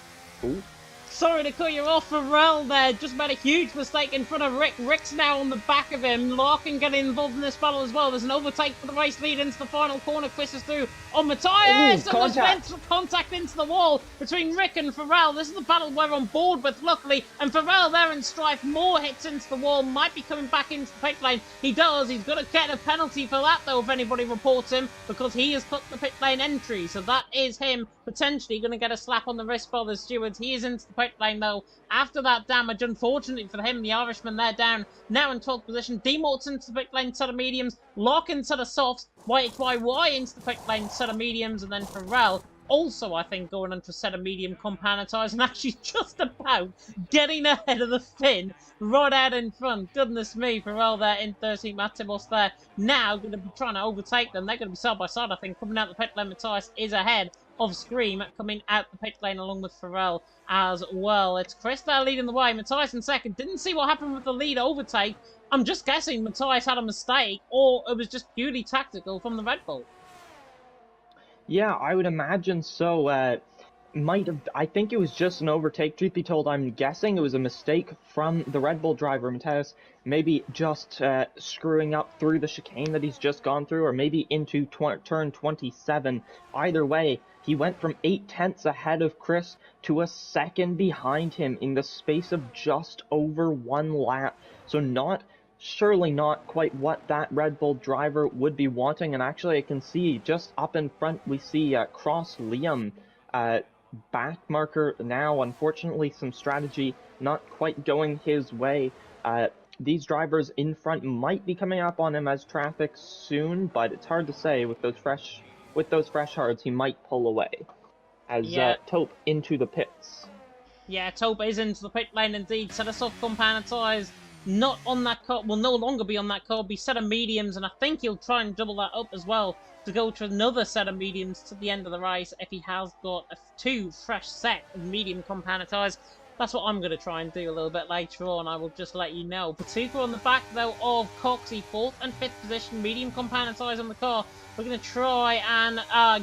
Ooh. Sorry to cut you off, Farrell there. Just made a huge mistake in front of Rick. Rick's now on the back of him. Larkin getting involved in this battle as well. There's an overtake for the race lead into the final corner. Chris is through on Matthias. And there's contact into the wall between Rick and Farrell. This is the battle we're on board with, luckily. And Farrell there in strife. More hits into the wall. Might be coming back into the pit lane. He does. He's going to get a penalty for that, though, if anybody reports him, because he has cut the pit lane entry. So that is him potentially going to get a slap on the wrist by the stewards. He is into the pit lane though after that damage. Unfortunately for him, the Irishman there down now in 12th position. D-Mort's into the pit lane, set of mediums. Larkin set of softs. YHYY into the pit lane, set of mediums, and then Farrell also, I think, going into a set of medium companatized and actually just about getting ahead of the Finn right out in front. Goodness me, Farrell there in 13th. Matibos there now going to be trying to overtake them. They're going to be side by side, I think. Coming out the pit lane, Matthias is ahead of Scream, coming out the pit lane along with Farrell as well. It's Chris there leading the way. Matthias in second. Didn't see what happened with the lead overtake. I'm just guessing Matthias had a mistake, or it was just purely tactical from the Red Bull. Yeah, I would imagine so. I think it was just an overtake. Truth be told, I'm guessing it was a mistake from the Red Bull driver, Matthias. Maybe just screwing up through the chicane that he's just gone through, or maybe into turn 27. Either way, he went from 8 tenths ahead of Chris to a second behind him in the space of just over 1 lap. So surely not quite what that Red Bull driver would be wanting. And actually, I can see just up in front, we see Cross Liam back marker now. Unfortunately, some strategy not quite going his way. These drivers in front might be coming up on him as traffic soon, but it's hard to say. With those fresh hards, he might pull away. As Taupe into the pits. Yeah, Taupe is into the pit lane indeed. Set us off companatized. Not on that car, will no longer be on that car, be set of mediums, and I think he'll try and double that up as well to go to another set of mediums to the end of the race if he has got 2 fresh set of medium companatized. That's what I'm going to try and do a little bit later on. I will just let you know. Patuka on the back, though, of Coxey, 4th and 5th position, medium companatized on the car. We're going to try and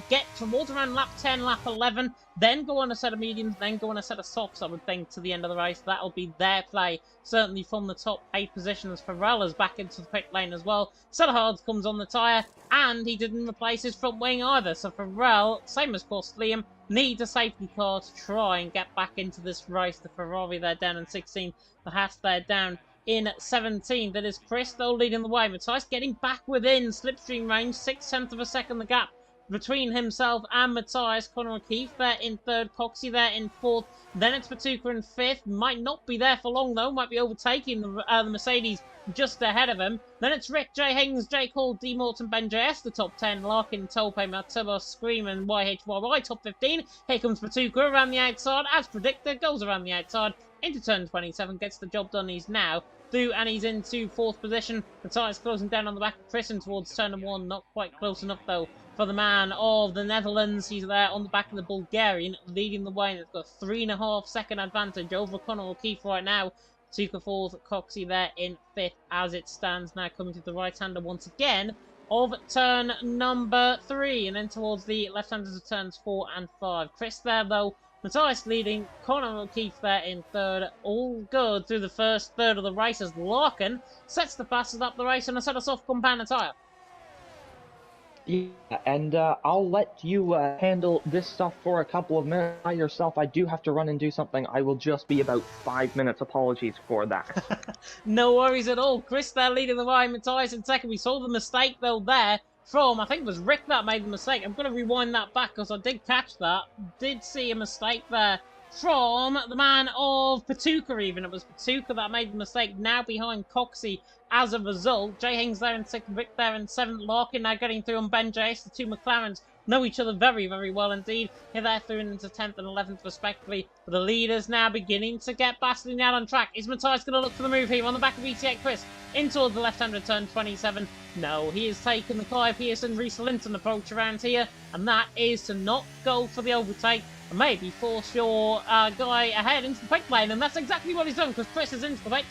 get towards around lap 10, lap 11, then go on a set of mediums, then go on a set of softs, I would think, to the end of the race. That'll be their play, certainly from the top 8 positions. Farrella's back into the pit lane as well. Set of hards comes on the tyre, and he didn't replace his front wing either. So Farrell, same as Cross Liam, needs a safety car to try and get back into this race. The Ferrari there down in 16th, the Haas there down in 17th. That is Chris, though, leading the way. Matthias getting back within slipstream range, 0.6 of a second the gap between himself and Matthias. Connor O'Keefe there in 3rd, Coxey there in 4th. Then it's Patuka in 5th. Might not be there for long, though. Might be overtaking the Mercedes just ahead of him. Then it's Rick, Jay Higgins, Jake Hall, D. Morton, Ben JS, the top 10. Larkin, Taupe, Matibos, Scream, and YHYY, top 15. Here comes Patuka around the outside. As predicted, goes around the outside into turn 27. Gets the job done. He's now through, and he's into 4th position. Matthias closing down on the back of Chris and towards turn 1. Not quite close enough, though, for the man of the Netherlands. He's there on the back of the Bulgarian, leading the way, and it's got a 3.5 second advantage over Connor O'Keefe right now. Patuka 4th, Coxey there in 5th as it stands now, coming to the right-hander once again of turn number 3, and then towards the left-handers of turns 4 and 5. Chris there, though, Matthias leading, Conor O'Keefe there in third. All good through the first third of the race as Larkin sets the fastest up the race on a set of soft compound tyre. Yeah, and I'll let you handle this stuff for a couple of minutes by yourself. I do have to run and do something. I will just be about 5 minutes. Apologies for that. No worries at all. Chris there leading the way, Matthias in second. We saw the mistake though there from, I think it was Rick that made the mistake. I'm going to rewind that back because I did catch that. Did see a mistake there from the man of Patuka even. It was Patuka that made the mistake, now behind Coxey as a result. Jay Hings there in second, Rick there in seventh, Larkin now getting through on Ben JS. The two McLarens know each other very, very well indeed. Here they're through into 10th and 11th respectively. But the leaders now beginning to get battling out on track. Is Matthias going to look for the move here on the back of ET8 Chris? In towards the left-hand return 27. No, he has taken the Clive Pearson, Reese Linton approach around here. And that is to not go for the overtake. And maybe force your guy ahead into the pit lane. And that's exactly what he's done because Chris is into the pit.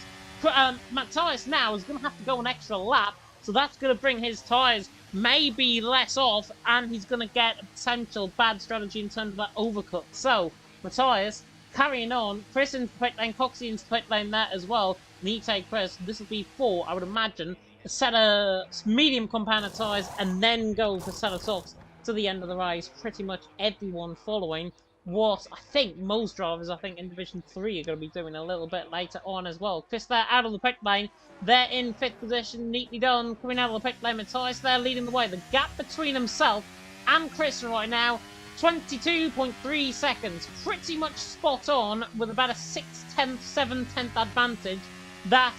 Matthias now is going to have to go an extra lap. So that's going to bring his tyres maybe less off, and he's going to get a potential bad strategy in terms of that overcut. So, Matthias carrying on, Chris into the pit lane, Coxey into the pit lane there as well. Need take Chris. This will be 4, I would imagine, a set of medium compound tyres and then go for set of softs to the end of the race. Pretty much everyone following what I think most drivers, in Division 3 are going to be doing a little bit later on as well. Chris there out of the pit lane. They're in 5th position, neatly done. Coming out of the pit lane, Matthias there leading the way. The gap between himself and Chris right now, 22.3 seconds. Pretty much spot on with about a 6/10, 7/10 advantage that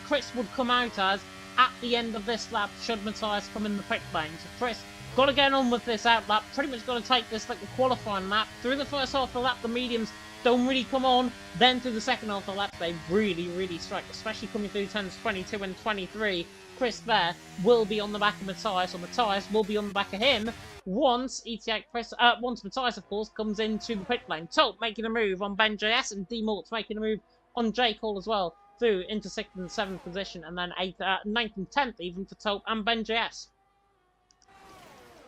Chris would come out as at the end of this lap should Matthias come in the pit lane. So Chris, got to get on with this out lap. Pretty much got to take this like the qualifying lap. Through the first half of the lap, the mediums don't really come on. Then through the second half of the lap, they really, really strike, especially coming through turns 22 and 23. Chris there will be on the back of Matthias, or Matthias will be on the back of him once once Matthias, of course, comes into the pit lane. Tolt making a move on Ben JS, and D Mort's making a move on J Cole as well, through into 6th and 7th position, and then 9th and 10th even for Tolt and Ben JS.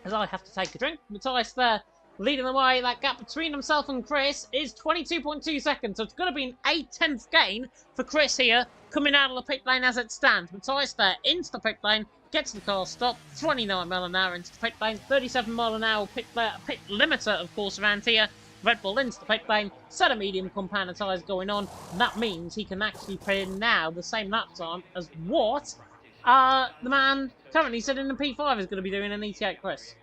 As I have to take a drink, Matthias there leading the way. That gap between himself and Chris is 22.2 seconds, so it's going to be an 8/10 gain for Chris here, coming out of the pit lane as it stands. Matthias there into the pit lane, gets the car stopped, 29 mile an hour into the pit lane, 37 mile an hour pit limiter, of course, around here. Red Bull into the pit lane, set of medium compound tyres going on, and that means he can actually put in now the same lap time as what the man currently sitting in P5 is going to be doing in ET8 Chris.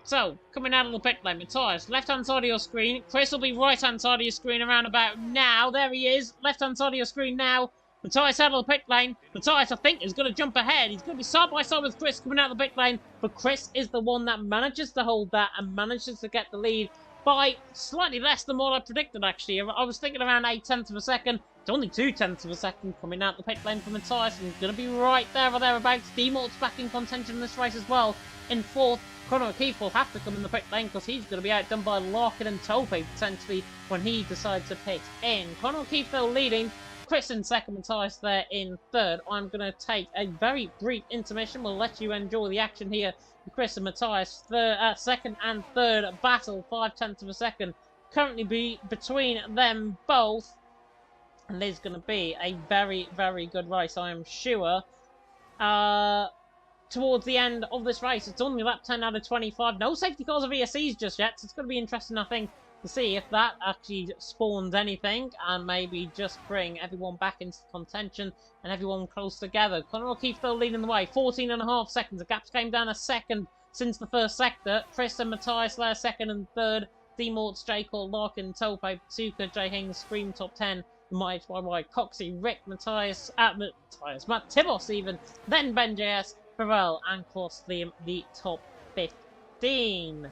So, coming out of the pit lane, Matthias, left-hand side of your screen. Chris will be right-hand side of your screen around about now. There he is, left-hand side of your screen now. Matthias out of the pit lane. Matthias, I think, is going to jump ahead. He's going to be side-by-side with Chris coming out of the pit lane. But Chris is the one that manages to hold that and manages to get the lead by slightly less than what I predicted, actually. I was thinking around 8/10 of a second. It's only 2/10 of a second coming out the pit lane for Matthias, and he's going to be right there or thereabouts. D-Mort's back in contention in this race as well. In 4th, Conor O'Keefe will have to come in the pit lane because he's going to be outdone by Larkin and Tope potentially when he decides to pit in. Conor O'Keefe though leading, Chris in 2nd, Matthias there in 3rd. I'm going to take a very brief intermission. We'll let you enjoy the action here. Chris and Matthias, 2nd and 3rd battle, 5/10 of a second. Currently be between them both. And there's going to be a very, very good race, I am sure. Towards the end of this race, it's only lap 10 out of 25. No safety cars or VSCs just yet, so it's going to be interesting, I think, to see if that actually spawns anything and maybe just bring everyone back into contention and everyone close together. Conor O'Keefe still leading the way, 14.5 seconds. The gaps came down a second since the first sector. Chris and Matthias there, 2nd and 3rd. D-Mort's, J. Cole, Larkin, Tope, Tsuka, J. Hings, Scream top 10. Might YY, Coxey, Rick, Matt Tibos even, then Ben JS, Farrell, and Klaus Liam, the top 15.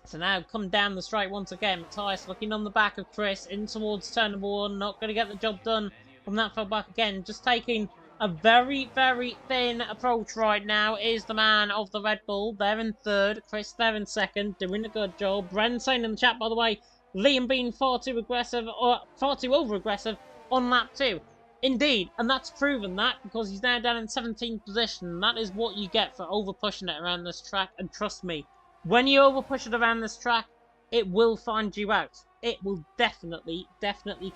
So now come down the straight once again. Matthias looking on the back of Chris, in towards turn number 1, not going to get the job done from that far back again. Just taking a very, very thin approach right now is the man of the Red Bull. They're in 3rd, Chris there in 2nd, doing a good job. Bren saying in the chat, by the way, Liam being far too aggressive, or far too over-aggressive on lap 2. Indeed, and that's proven that, because he's now down in 17th position. That is what you get for over-pushing it around this track, and trust me, when you over-push it around this track, it will find you out. It will definitely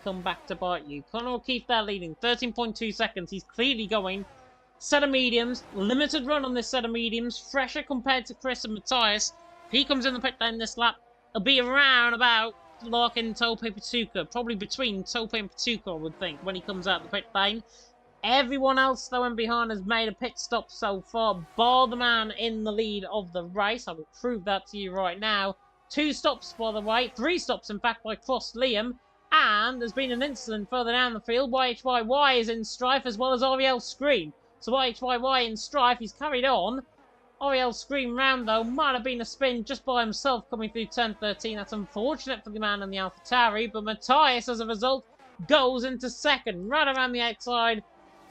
come back to bite you. Connor O'Keefe there leading, 13.2 seconds. He's clearly going. Set of mediums, limited run on this set of mediums, fresher compared to Chris and Matthias. If he comes in the pit lane this lap, it'll be around about Larkin, Tope, Patuca. Probably between Tope and Patuca, I would think, when he comes out the pit lane. Everyone else, though, in behind has made a pit stop so far, bar the man in the lead of the race. I will prove that to you right now. 2 stops, by the way. 3 stops, in fact, by Cross Liam. And there's been an incident further down the field. YHYY is in strife, as well as Ariel Scream. So YHYY in strife, he's carried on. Ariel Scream round, though, might have been a spin just by himself coming through turn 13. That's unfortunate for the man in the AlphaTauri, but Matthias, as a result, goes into second, right around the outside,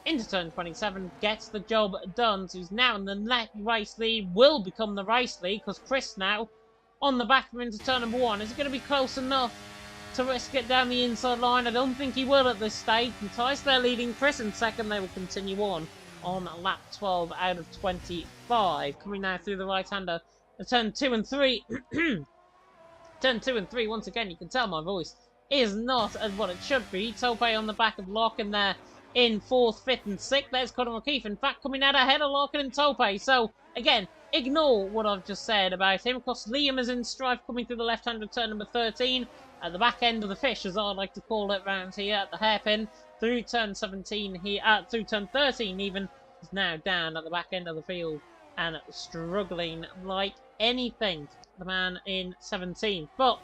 into turn 27, gets the job done. So he's now in the race lead, will become the race lead, because Chris now on the back of him into turn number 1. Is it going to be close enough to risk it down the inside line? I don't think he will at this stage. Matthias there leading, Chris in second. They will continue on lap 12 out of 25. Coming now through the right-hander, turn 2 and 3. Turn 2 and 3, once again, you can tell my voice is not as what it should be. Tope on the back of Larkin there in 4th, 5th and 6th. There's Connor O'Keefe, in fact, coming out ahead of Larkin and Tope. So, again, ignore what I've just said about him. Of course, Liam is in strife coming through the left-hand of turn number 13. At the back end of the fish, as I like to call it round here, at the hairpin. Through turn 17 here, through turn 13 even, is now down at the back end of the field and struggling like anything. The man in 17. But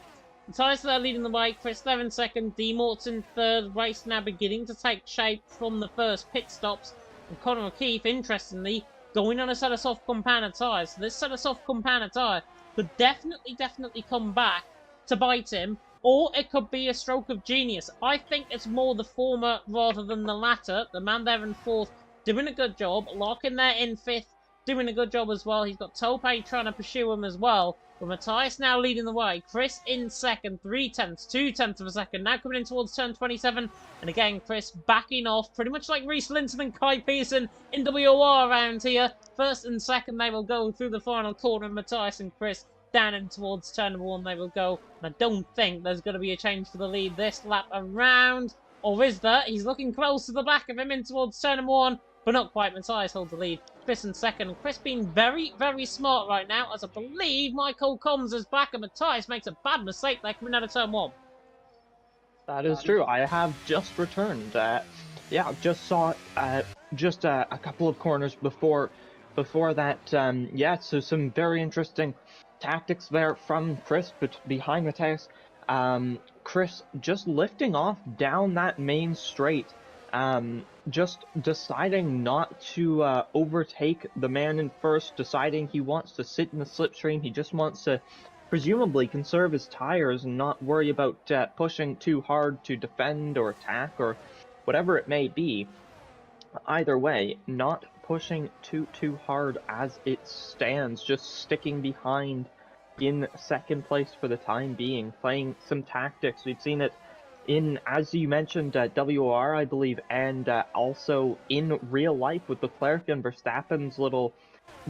Matthias there leading the way, Chris there in second, D Mort's in third, race now beginning to take shape from the first pit stops. And Connor O'Keefe, interestingly, going on a set of soft compounded tyres. So this set of soft compounded tyre could definitely come back to bite him, or it could be a stroke of genius. I think it's more the former rather than the latter. The man there in 4th doing a good job. Larkin there in 5th doing a good job as well. He's got Tope trying to pursue him as well. But Matthias now leading the way. Chris in second, 3/10, 2/10 of a second. Now coming in towards turn 27. And again, Chris backing off, pretty much like Reece Linton and Kai Pearson in WR around here. First and second, they will go through the final corner. Matthias and Chris down in towards turn number 1 they will go. And I don't think there's going to be a change for the lead this lap around. Or is there? He's looking close to the back of him in towards turn number 1. But not quite. Matthias holds the lead. Chris in second. Chris being very smart right now, as I believe Michael Combs is back and Matthias makes a bad mistake there coming out of turn 1. That is true. I have just returned. Yeah, just saw just a couple of corners before that. Yeah, so some very interesting tactics there from Chris, but behind Matthias. Chris just lifting off down that main straight. Just deciding not to overtake the man in first, deciding he wants to sit in the slipstream. He just wants to presumably conserve his tires and not worry about pushing too hard to defend or attack or whatever it may be. Either way, not pushing too hard as it stands, just sticking behind in second place for the time being, playing some tactics. We've seen it in, as you mentioned, WR, I believe, and also in real life with Leclerc and Verstappen's little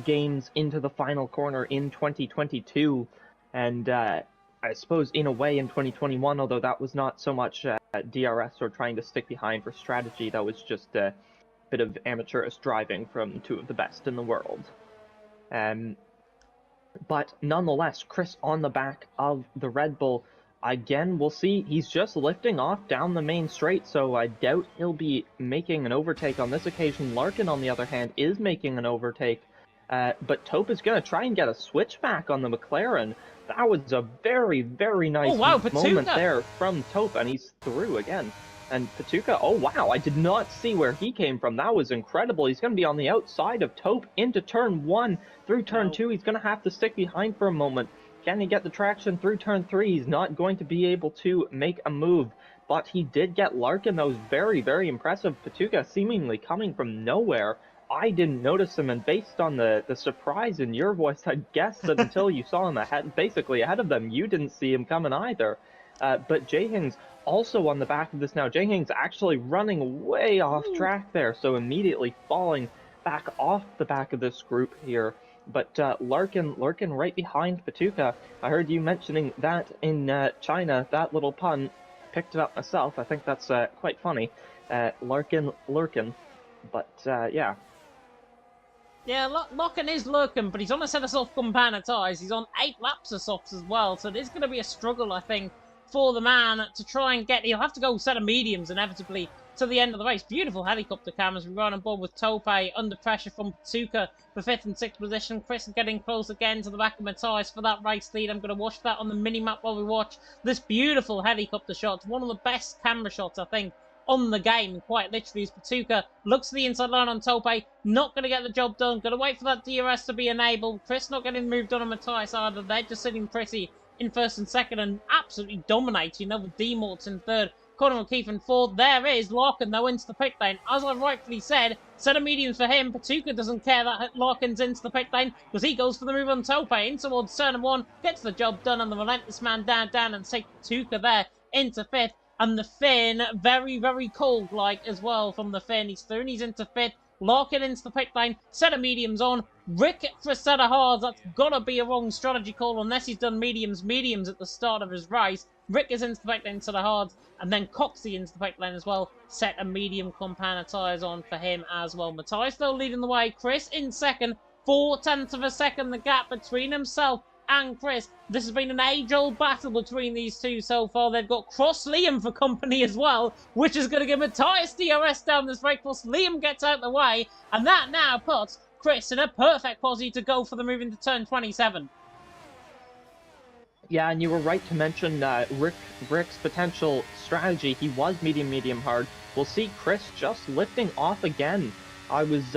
games into the final corner in 2022, and I suppose in a way in 2021, although that was not so much DRS or trying to stick behind for strategy. That was just a bit of amateurish driving from two of the best in the world. But nonetheless, Chris on the back of the Red Bull. Again, we'll see, he's just lifting off down the main straight, so I doubt he'll be making an overtake on this occasion. Larkin, on the other hand, is making an overtake, but Tope is going to try and get a switchback on the McLaren. That was a very nice moment there from Tope, and he's through again. And Patuca, oh wow, I did not see where he came from. That was incredible. He's going to be on the outside of Tope into turn 1. Through turn 2, he's going to have to stick behind for a moment. Can he get the traction through turn 3? He's not going to be able to make a move, but he did get Larkin. That was very impressive. Patuca seemingly coming from nowhere. I didn't notice him, and based on the surprise in your voice, I guess that until you saw him basically ahead of them, you didn't see him coming either. But Jay Hings also on the back of this now. Jay Hings actually running way off track there, so immediately falling back off the back of this group here. But Larkin right behind Patuka. I heard you mentioning that in China, that little pun. Picked it up myself. I think that's quite funny. Larkin. But yeah. Yeah, Larkin is lurking, but he's on a set of soft compound tyres. He's on 8 laps of softs as well, so it is going to be a struggle, I think, for the man to try and get... He'll have to go set of mediums, inevitably, to the end of the race. Beautiful helicopter cam as we run on board with Tope under pressure from Patuka for 5th and 6th position. Chris is getting close again to the back of Matthias for that race lead. I'm going to watch that on the mini-map while we watch this beautiful helicopter shot. It's one of the best camera shots, I think, on the game, quite literally, as Patuka looks to the inside line on Tope, not going to get the job done, going to wait for that DRS to be enabled. Chris not getting moved on Matthias either. They're just sitting pretty in 1st and 2nd and absolutely dominating, with D-Morts in 3rd, Conor O'Keefe in 4th. There is Larkin, though, into the pit lane. As I rightfully said, set of mediums for him. Patuka doesn't care that Larkin's into the pit lane because he goes for the move on Tope in towards turn 1, gets the job done, and the relentless man down and take Patuka there into 5th. And the Finn, very, very cold-like as well from the Finn. He's through and he's into 5th. Larkin into the pit lane. Set of mediums on. Rick for a set of hards. That's got to be a wrong strategy call unless he's done mediums at the start of his race. Rick is into the pit lane, set of hards. And then Coxey into the pit lane as well. Set a medium compound tyres on for him as well. Matthias still leading the way. Chris in 2nd. 4/10 of a second the gap between himself and Chris. This has been an age-old battle between these two so far. They've got Cross Liam for company as well, which is going to give Matthias DRS down this break. Cross Liam gets out the way, and that now puts Chris in a perfect posse to go for the move into turn 27. Yeah, and you were right to mention Rick's potential strategy. He was medium hard. We'll see Chris just lifting off again. I was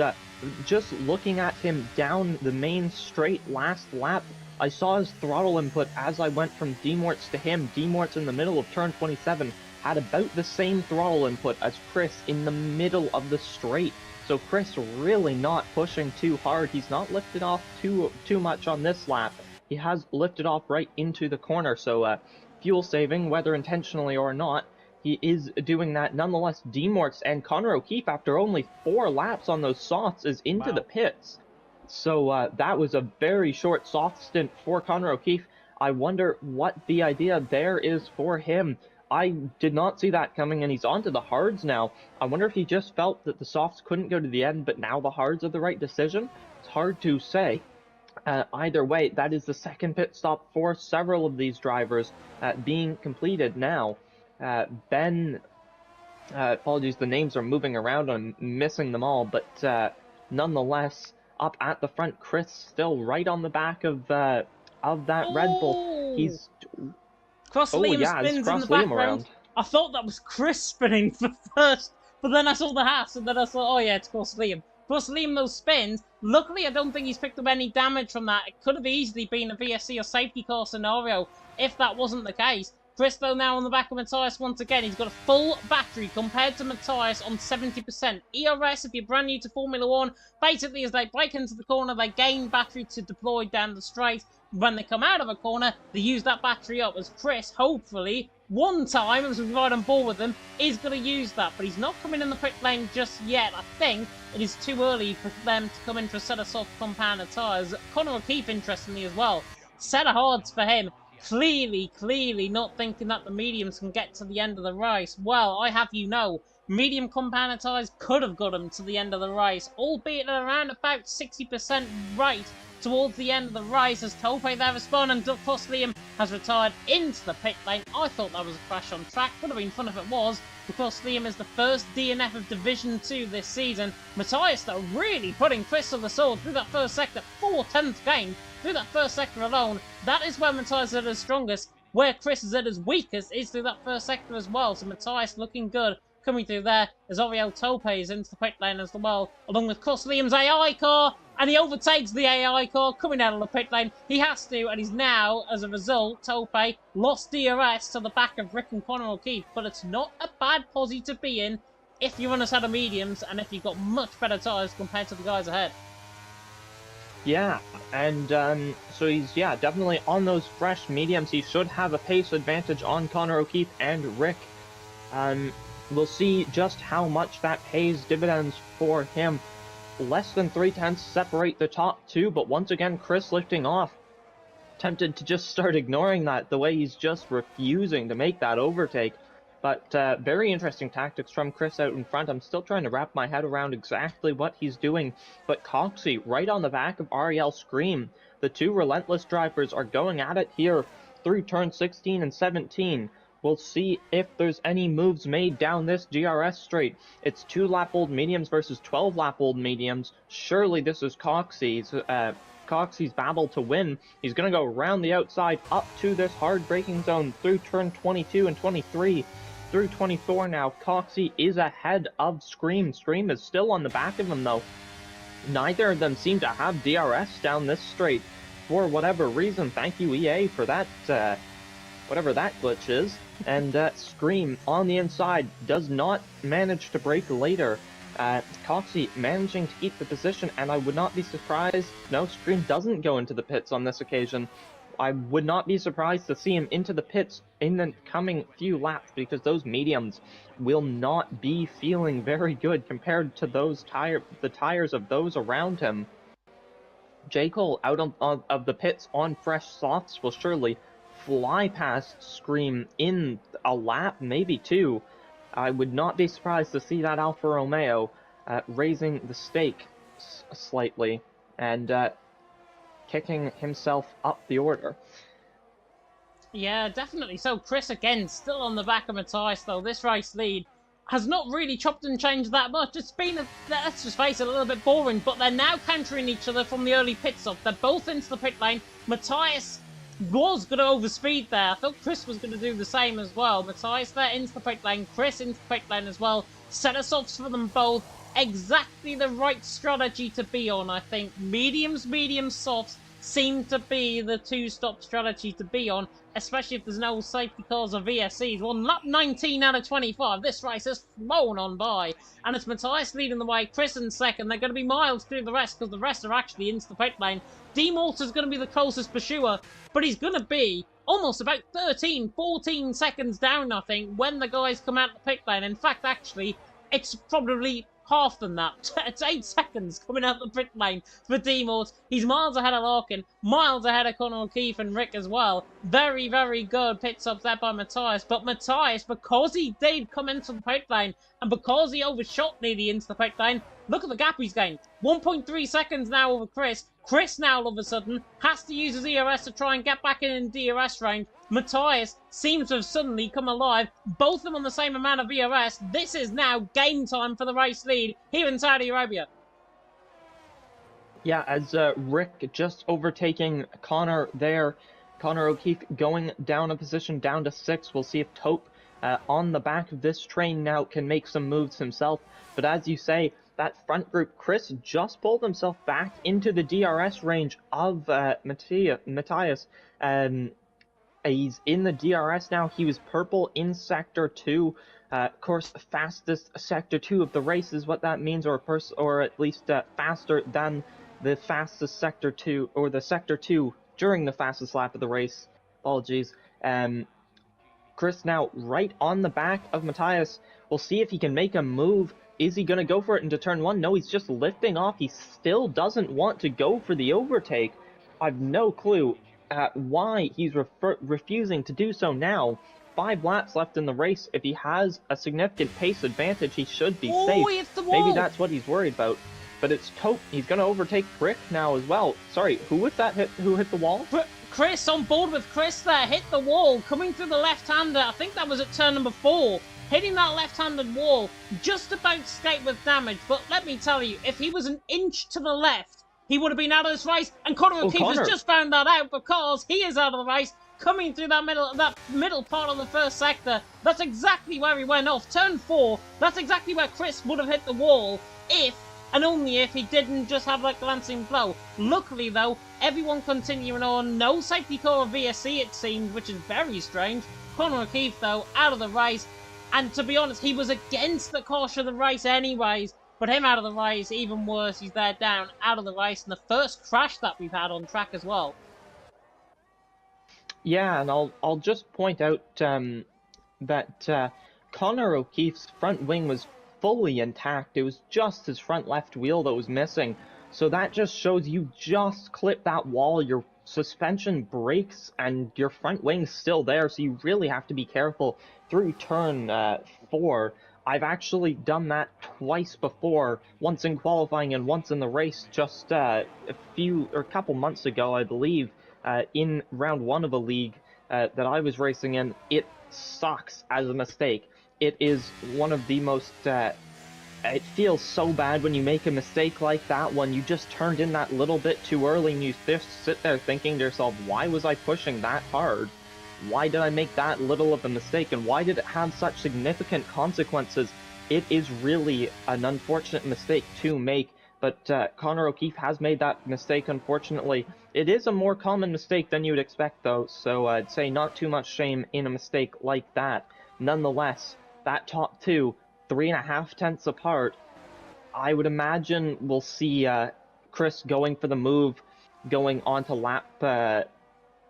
just looking at him down the main straight last lap. I saw his throttle input as I went from D-Morts to him. D-Morts in the middle of turn 27 had about the same throttle input as Chris in the middle of the straight. So Chris really not pushing too hard. He's not lifted off too much on this lap. He has lifted off right into the corner. So fuel saving, whether intentionally or not, he is doing that nonetheless. D-Morts and Conor O'Keefe, after only 4 laps on those softs, is into the pits. So that was a very short soft stint for Conor O'Keefe. I wonder what the idea there is for him. I did not see that coming, and he's onto the hards now. I wonder if he just felt that the softs couldn't go to the end, but now the hards are the right decision? It's hard to say. Either way, that is the 2nd pit stop for several of these drivers being completed now. Ben, apologies, the names are moving around, I'm missing them all, but nonetheless, up at the front, Chris still right on the back of that Red Bull. He's Cross Liam spins in the background. I thought that was Chris spinning for first, but then I saw the Haas, and then I thought, oh yeah, it's Cross Liam. Cross Liam, those spins. Luckily, I don't think he's picked up any damage from that. It could have easily been a VSC or safety car scenario if that wasn't the case. Chris, though, now on the back of Matthias once again. He's got a full battery compared to Matthias on 70%. ERS, if you're brand new to Formula 1, basically as they break into the corner, they gain battery to deploy down the straight. When they come out of a corner, they use that battery up, as Chris, hopefully, one time, as we ride on board with him, is going to use that. But he's not coming in the pit lane just yet. I think it is too early for them to come in for a set of soft compound tyres. Conor O'Keefe, interestingly, as well. Set of hards for him. Clearly not thinking that the mediums can get to the end of the race. Well, I have you know, medium compound tyres could have got him to the end of the race, albeit at around about 60% rate towards the end of the race, as Tope there has spun and Cross Liam has retired into the pit lane. I thought that was a crash on track. Would have been fun if it was, because Liam is the first DNF of Division 2 this season. Matthias, though, really putting Chris to the sword through that first sector. 4/10 game through that first sector alone. That is where Matthias is at his strongest. Where Chris is at his weakest is through that first sector as well. So Matthias looking good coming through there as Oriel Tope is into the pit lane as well, along with Cross Liam's AI car. And he overtakes the AI car coming out of the pit lane. He has to, and he's now, as a result, Tope lost DRS to the back of Rick and Conor O'Keefe. But it's not a bad posse to be in if you run a set of mediums and if you've got much better tyres compared to the guys ahead. Yeah, and so he's, definitely on those fresh mediums. He should have a pace advantage on Conor O'Keefe and Rick. We'll see just how much that pays dividends for him. less than 3/10 separate the top two, but once again, Chris lifting off. Tempted to just start ignoring that, the way he's just refusing to make that overtake. But very interesting tactics from Chris out in front. I'm still trying to wrap my head around exactly what he's doing. But Coxie, right on the back of Ariel Scream. The two relentless drivers are going at it here through turn 16 and 17. We'll see if there's any moves made down this GRS straight. It's 2-lap-old mediums versus 12-lap-old mediums. Surely this is Coxie's battle to win. He's going to go around the outside up to this hard braking zone through turn 22 and 23. Through 24 now, Coxie is ahead of Scream. Scream is still on the back of him though. Neither of them seem to have DRS down this straight for whatever reason. Thank you EA for that, whatever that glitch is. And Scream on the inside does not manage to brake later. Coxie managing to keep the position, and I would not be surprised. No, Scream doesn't go into the pits on this occasion. I would not be surprised to see him into the pits in the coming few laps, because those mediums will not be feeling very good compared to those the tires of those around him. J. Cole out of the pits on fresh softs will surely fly past Scream in a lap, maybe two. I would not be surprised to see that Alfa Romeo raising the stake slightly and kicking himself up the order. Yeah, definitely. So Chris again still on the back of Matthias though. This race lead has not really chopped and changed that much. It's been, let's just face it, a little bit boring, but they're now countering each other from the early pit stop. They're both into the pit lane. Matthias was going to overspeed there. I thought Chris was going to do the same as well. Matthias there into the pit lane, Chris into the pit lane as well. Set of softs for them both. Exactly the right strategy to be on, I think. Mediums, softs seem to be the two-stop strategy to be on, especially if there's no safety cars or VSCs. Well, lap 19 out of 25, this race has flown on by, and it's Matthias leading the way, Chris in second. They're going to be miles through the rest, because the rest are actually into the pit lane. D-Malta's going to be the closest pursuer, but he's going to be almost about 13, 14 seconds down, I think, when the guys come out the pit lane. In fact, actually, it's probably half than that. It's 8 seconds coming out the pit lane for D-Mort. He's miles ahead of Larkin, miles ahead of Conor O'Keefe and Rick as well. Very, very good pit stops there by Matthias. But Matthias, because he did come into the pit lane, and because he overshot nearly into the pit lane, look at the gap he's gained. 1.3 seconds now over Chris. Chris now, all of a sudden, has to use his ERS to try and get back in DRS range. Matthias seems to have suddenly come alive. Both of them on the same amount of ERS. This is now game time for the race lead here in Saudi Arabia. Yeah, as Rick just overtaking Connor there. Conor O'Keefe going down a position, down to 6. We'll see if Taupe on the back of this train now can make some moves himself. But as you say, that front group, Chris just pulled himself back into the DRS range of Matthias. He's in the DRS now. He was purple in Sector 2. Of course, fastest Sector 2 of the race is what that means, or at least faster than the fastest Sector 2, or the Sector 2 during the fastest lap of the race. Apologies. Chris now right on the back of Matthias. We'll see if he can make a move. Is he going to go for it into turn 1? No, he's just lifting off. He still doesn't want to go for the overtake. I've no clue why he's refusing to do so now. 5 laps left in the race. If he has a significant pace advantage, he should be safe. He hits the wall. Maybe that's what he's worried about. But it's Taupe. He's going to overtake Rick now as well. Sorry, who was that who hit the wall? Chris, on board with Chris there, hit the wall, coming through the left-hander. I think that was at turn number 4. Hitting that left-handed wall, just about escaped with damage. But let me tell you, if he was an inch to the left, he would have been out of this race. And Conor O'Keefe has just found that out, because he is out of the race, coming through that middle part of the first sector. That's exactly where he went off. Turn 4, that's exactly where Chris would have hit the wall if, and only if, he didn't just have that glancing blow. Luckily, though, everyone continuing on. No safety car or VSC, it seemed, which is very strange. Conor O'Keefe, though, out of the race. And to be honest, he was against the course of the race anyways. But him out of the race, even worse, he's there down, out of the race. And the first crash that we've had on track as well. Yeah, and I'll just point out that Conor O'Keefe's front wing was fully intact. It was just his front left wheel that was missing. So that just shows you just clip that wall, your suspension breaks, and your front wing's still there, so you really have to be careful through turn 4. I've actually done that twice before, once in qualifying and once in the race, just a couple months ago, I believe, in round 1 of a league that I was racing in. It sucks as a mistake. It is one of the most it feels so bad when you make a mistake like that one. You just turned in that little bit too early, and you just sit there thinking to yourself, why was I pushing that hard? Why did I make that little of a mistake, and why did it have such significant consequences? It is really an unfortunate mistake to make, but Connor O'Keefe has made that mistake, unfortunately. It is a more common mistake than you would expect, though, so I'd say not too much shame in a mistake like that. Nonetheless, that top 2, 3.5 tenths apart, I would imagine we'll see Chris going for the move, going on to lap,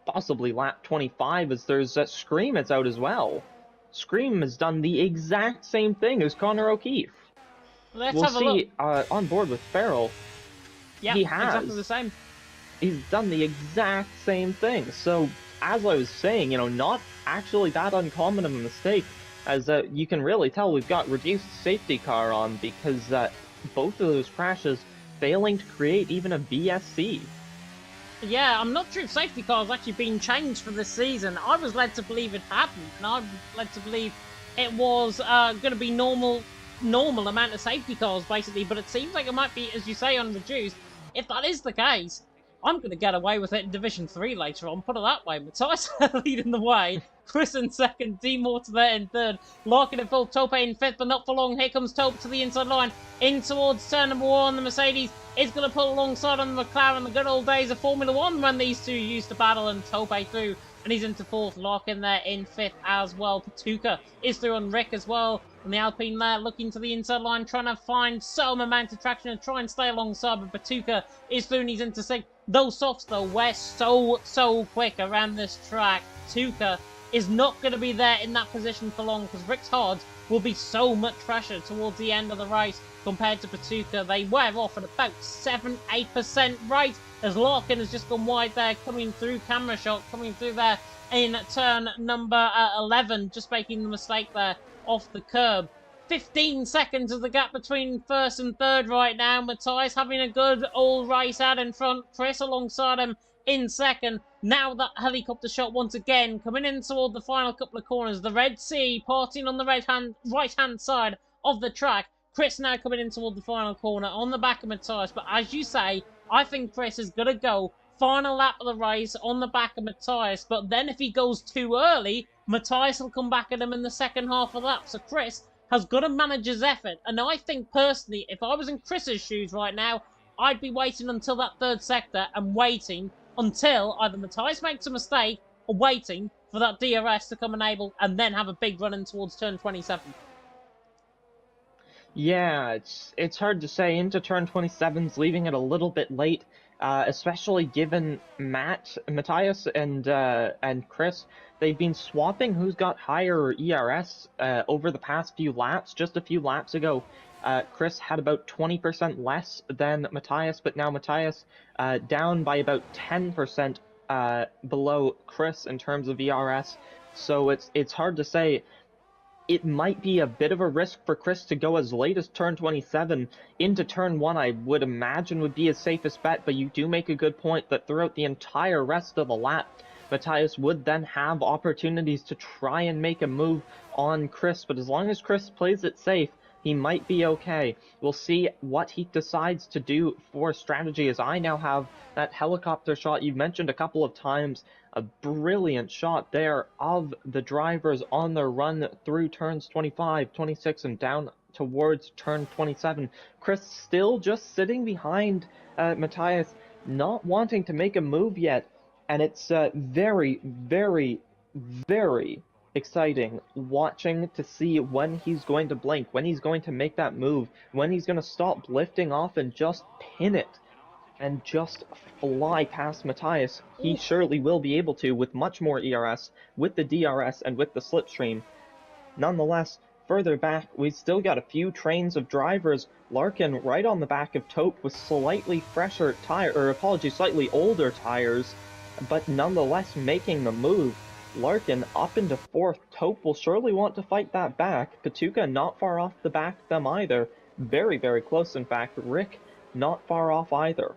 possibly lap 25, as there's Scream is out as well. Scream has done the exact same thing as Connor O'Keefe. Let's we'll have a look. see on board with Farrell. Yeah, he has. Exactly the same. He's done the exact same thing. So, as I was saying, not actually that uncommon of a mistake, as you can really tell we've got reduced safety car on, because both of those crashes failing to create even a VSC. Yeah, I'm not sure if safety cars actually been changed for this season. I was led to believe it hadn't, and I was led to believe it was going to be normal amount of safety cars, basically, but it seems like it might be, as you say, unreduced. If that is the case, I'm going to get away with it in Division 3 later on, put it that way. Matthias leading the way, Chris in second, D Mortar there in third, Larkin in fourth, Tope in fifth, but not for long. Here comes Tope to the inside line, in towards turn number 1. The Mercedes is going to pull alongside on the McLaren, the good old days of Formula 1 when these two used to battle, and Tope through, and he's into fourth. Larkin there in fifth as well. Patuka is through on Rick as well. And the Alpine there looking to the inside line, trying to find some amount of traction and try and stay alongside, but Patuka is through and he's into sixth. Those softs, though, we're so quick around this track. Patuka is not going to be there in that position for long, because Rick's hards will be so much pressure towards the end of the race compared to Patuka. They wear off at about 7-8% right, as Larkin has just gone wide there, coming through camera shot, coming through there in turn number 11, just making the mistake there off the curb. 15 seconds is the gap between first and third right now. Matthias having a good old race out in front. Chris alongside him in second. Now that helicopter shot once again coming in toward the final couple of corners. The Red Sea parting on the right-hand side of the track. Chris now coming in toward the final corner on the back of Matthias. But as you say, I think Chris is going to go final lap of the race on the back of Matthias. But then if he goes too early, Matthias will come back at him in the second half of the lap. So Chris has got to manage his effort. And I think, personally, if I was in Chris's shoes right now, I'd be waiting until that third sector and waiting until either Matthias makes a mistake or waiting for that DRS to come enable and then have a big run in towards turn 27. Yeah, it's hard to say. Into turn 27's leaving it a little bit late, especially given Matthias, and Chris. They've been swapping who's got higher ERS over the past few laps. Just a few laps ago, Chris had about 20% less than Matthias, but now Matthias down by about 10% below Chris in terms of ERS. So it's hard to say. It might be a bit of a risk for Chris to go as late as turn 27 into turn 1. I would imagine would be his safest bet, but you do make a good point that throughout the entire rest of the lap, Matthias would then have opportunities to try and make a move on Chris, but as long as Chris plays it safe, he might be okay. We'll see what he decides to do for strategy, as I now have that helicopter shot you've mentioned a couple of times. A brilliant shot there of the drivers on their run through turns 25, 26, and down towards turn 27. Chris still just sitting behind Matthias, not wanting to make a move yet. And it's very, very, very exciting watching to see when he's going to blink, when he's going to make that move, when he's going to stop lifting off and just pin it and just fly past Matthias. He surely will be able to with much more ERS, with the DRS, and with the slipstream. Nonetheless, further back, we still got a few trains of drivers. Larkin right on the back of Taupe with slightly slightly older tires, but nonetheless making the move. Larkin up into 4th. Taupe will surely want to fight that back. Patuca not far off the back of them either. Very, very close, in fact. Rick not far off either.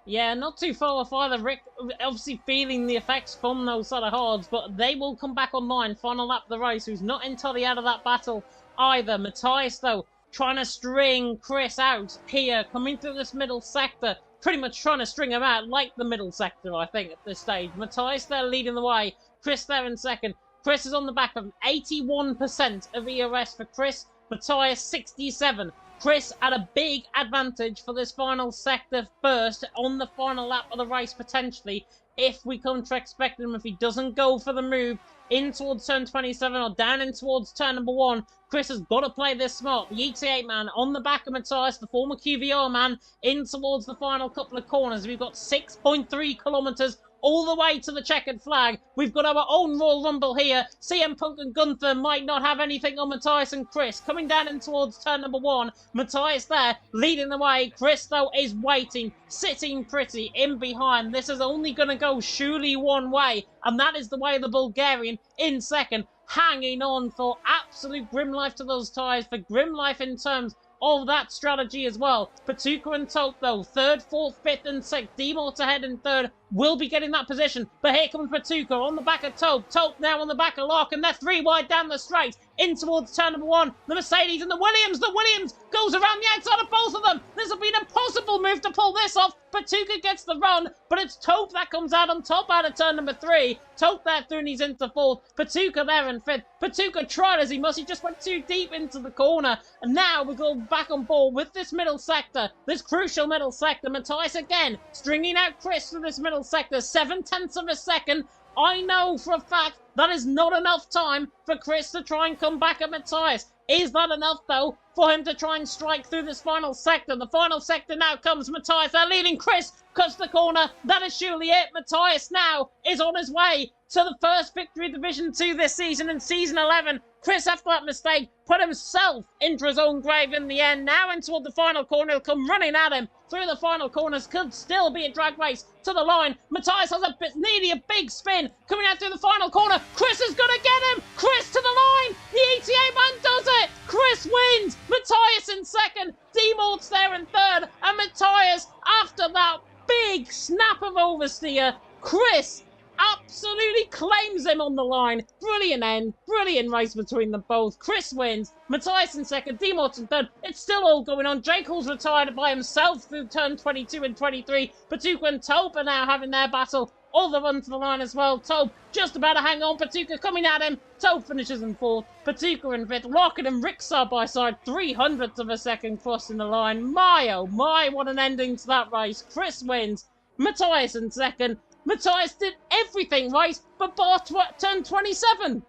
Yeah, not too far off either. Rick obviously feeling the effects from those sort of hards, but they will come back online. Final lap of the race, who's not entirely out of that battle either. Matthias, though, trying to string Chris out here, coming through this middle sector. Pretty much trying to string him out like the middle sector, I think, at this stage. Matthias there leading the way. Chris there in second. Chris is on the back of 81% of ERS for Chris. Matthias 67. Chris had a big advantage for this final sector first on the final lap of the race, potentially, if we come to expect him. If he doesn't go for the move in towards turn 27 or down in towards turn number 1, Chris has got to play this smart. The ET8 man on the back of Matthias, the former QVR man, in towards the final couple of corners. We've got 6.3 kilometres all the way to the checkered flag. We've got our own Royal Rumble here. CM Punk and Gunther might not have anything on Matthias and Chris. Coming down in towards turn number 1. Matthias there, leading the way. Chris, though, is waiting, sitting pretty in behind. This is only going to go surely one way, and that is the way of the Bulgarian in second, hanging on for absolute grim life to those tyres, for grim life in terms of that strategy as well. Patuca and Taupe, though, 3rd, 4th, 5th and 6th. Demort ahead in 3rd, will be getting that position. But here comes Patuca on the back of Taupe. Taupe now on the back of Larkin. They're 3 wide down the straight, in towards turn number 1. The Mercedes and the Williams. The Williams goes around the outside of both of them. This will be an impossible move to pull this off. Patuca gets the run, but it's Taupe that comes out on top out of turn number 3. Taupe there through and he's into 4th. Patuca there in 5th. Patuca tried as he must. He just went too deep into the corner. And now we go back on board with this middle sector. This crucial middle sector. Matthias again stringing out Chris through this middle sector. 7/10 of a second. I know for a fact that is not enough time for Chris to try and come back at Matthias. Is that enough, though, for him to try and strike through this final sector? The final sector now comes. Matthias there leading. Chris cuts the corner. That is surely it. Matthias now is on his way to the first victory Division 2 this season in Season 11. Chris, after that mistake, put himself into his own grave in the end. Now in toward the final corner, he'll come running at him through the final corners. Could still be a drag race to the line. Matthias has nearly a big spin coming out through the final corner. Chris is going to get him. Chris to the line. The ETA man does it. Chris wins. Matthias in second. Demort's there in 3rd. And Matthias, after that big snap of oversteer, Chris absolutely claims him on the line. Brilliant end. Brilliant race between them both. Chris wins. Matthias in second. Demort in 3rd. It's still all going on. Jake Hall's retired by himself through turn 22 and 23. Patuca and Taupe are now having their battle. All the run to the line as well. Taupe just about to hang on. Patuca coming at him. Taupe finishes in 4th. Patuca in 5th. Larkin and Rick side by side. 300th of a second crossing the line. My oh my, what an ending to that race. Chris wins. Matthias in second. Matthias did everything right, but bar turn 27.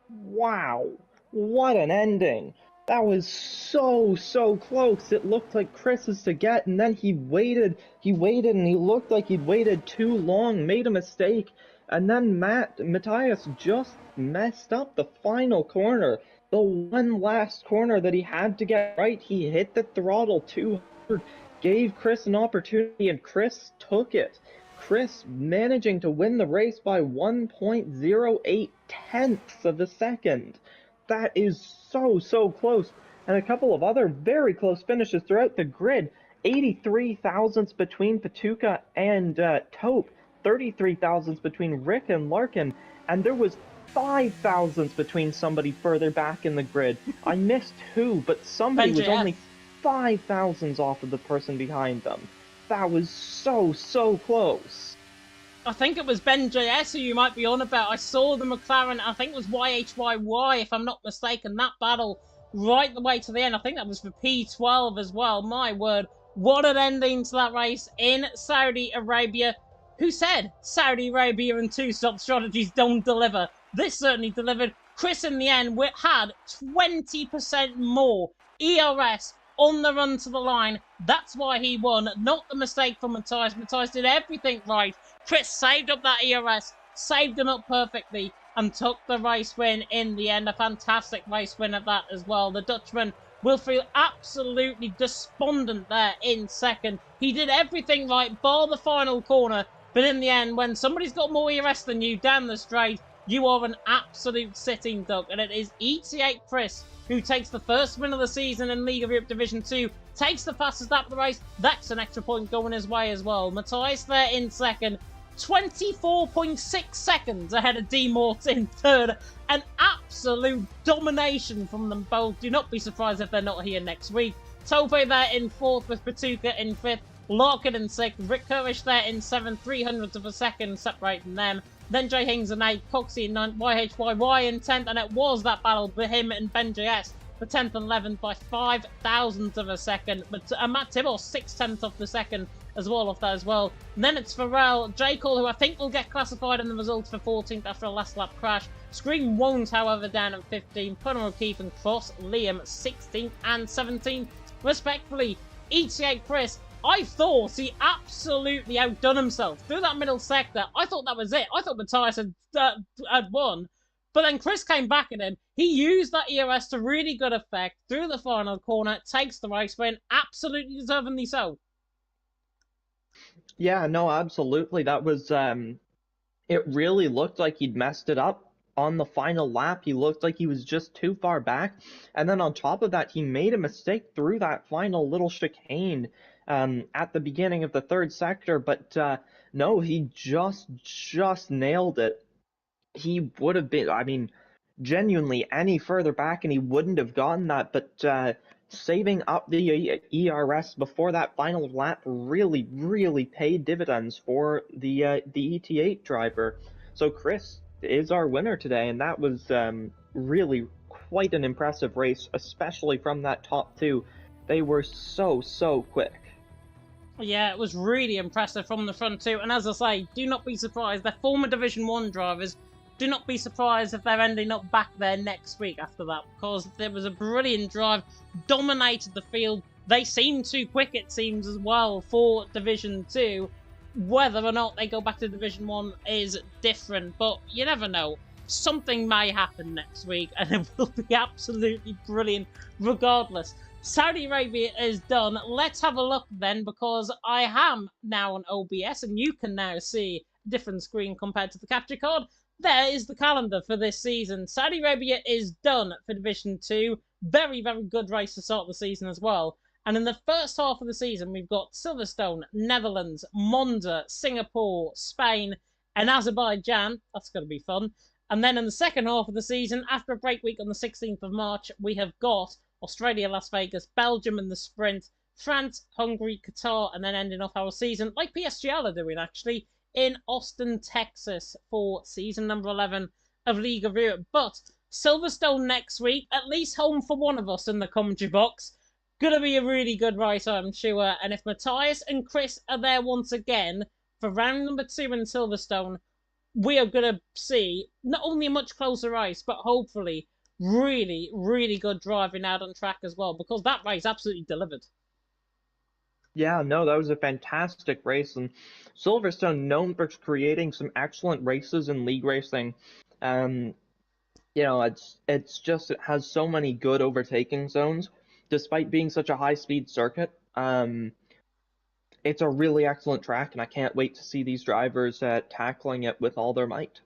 Wow, what an ending. That was so close. It looked like Chris's to get, and then he waited, and he looked like he'd waited too long, made a mistake, and then Matthias just messed up the final corner. The one last corner that he had to get right, he hit the throttle too hard, gave Chris an opportunity, and Chris took it. Chris managing to win the race by 1.08 tenths of a second. That is so close. And a couple of other very close finishes throughout the grid. 83 thousandths between Patuca and Taupe. 33 thousandths between Rick and Larkin. And there was 5 thousandths between somebody further back in the grid. I missed who, but somebody was only 5 thousandths off of the person behind them. That was so close. I think it was Ben JS who you might be on about. I saw the McLaren, I think it was YHYY, if I'm not mistaken, that battle right the way to the end. I think that was for P12 as well. My word, what an ending to that race in Saudi Arabia. Who said Saudi Arabia and two-stop strategies don't deliver? This certainly delivered. Chris, in the end, had 20% more ERS on the run to the line. That's why he won, not the mistake from Matthias. Matthias did everything right. Chris saved up that ERS, saved him up perfectly, and took the race win in the end. A fantastic race win at that as well. The Dutchman will feel absolutely despondent there in second. He did everything right, bar the final corner, but in the end, when somebody's got more ERS than you down the straight, you are an absolute sitting duck, and it is ET8 Chris who takes the first win of the season in League of Europe Division 2, takes the fastest lap of the race. That's an extra point going his way as well. Matthias there in second, 24.6 seconds ahead of D Mort in third. An absolute domination from them both. Do not be surprised if they're not here next week. Tope there in fourth with Patuka in fifth. Larkin in sixth. Rick Kurish there in seventh. 300ths of a second separating them. Then Jay Hings in eighth. Coxie in ninth. YHYY in 10th. And it was that battle with him and Ben JS for 10th and 11th by 5,000ths of a second. But Matt Tibor 6/10ths off the second as well off that as well. And then it's Pharrell, J. Cole, who I think will get classified in the results for 14th after a last lap crash. Scream won't, however, down at 15th. Conor O'Keefe and Cross, Liam 16th and 17th. Respectfully, ET8 Chris, I thought he absolutely outdone himself through that middle sector. I thought that was it. I thought Matthias had won. But then Chris came back at him. He used that ERS to really good effect through the final corner, takes the race win, absolutely deservingly so. Yeah, no, absolutely. That was, it really looked like he'd messed it up on the final lap. He looked like he was just too far back. And then on top of that, he made a mistake through that final little chicane at the beginning of the third sector. But no, he just nailed it. He would have been, I mean, genuinely any further back and he wouldn't have gotten that. But saving up the ERS before that final lap really paid dividends for the ET8 driver. So Chris is our winner today, and that was really quite an impressive race, especially from that top two. They were so quick. Yeah, it was really impressive from the front two, and as I say, do not be surprised. They're former Division 1 drivers. Do not be surprised if they're ending up back there next week after that, because there was a brilliant drive, dominated the field. They seem too quick, it seems, as well for Division 2. Whether or not they go back to Division 1 is different, but you never know. Something may happen next week, and it will be absolutely brilliant regardless. Saudi Arabia is done. Let's have a look then, because I am now on OBS, and you can now see a different screen compared to the capture card. There is the calendar for this season. Saudi Arabia is done for Division 2. Very good race to start the season as well. And in the first half of the season, we've got Silverstone, Netherlands, Monza, Singapore, Spain, and Azerbaijan. That's going to be fun. And then in the second half of the season, after a break week on the 16th of March, we have got Australia, Las Vegas, Belgium in the sprint, France, Hungary, Qatar, and then ending off our season, like PSGL are doing actually, in Austin, Texas for season number 11 of League of Europe. But Silverstone next week, at least home for one of us in the commentary box. Gonna be a really good race, I'm sure. And if Matthias and Chris are there once again for round number 2 in Silverstone, we are gonna see not only a much closer race, but hopefully really good driving out on track as well, because that race absolutely delivered. Yeah, no, that was a fantastic race, and Silverstone known for creating some excellent races in league racing. You know, it's just it has so many good overtaking zones, despite being such a high-speed circuit. It's a really excellent track, and I can't wait to see these drivers tackling it with all their might.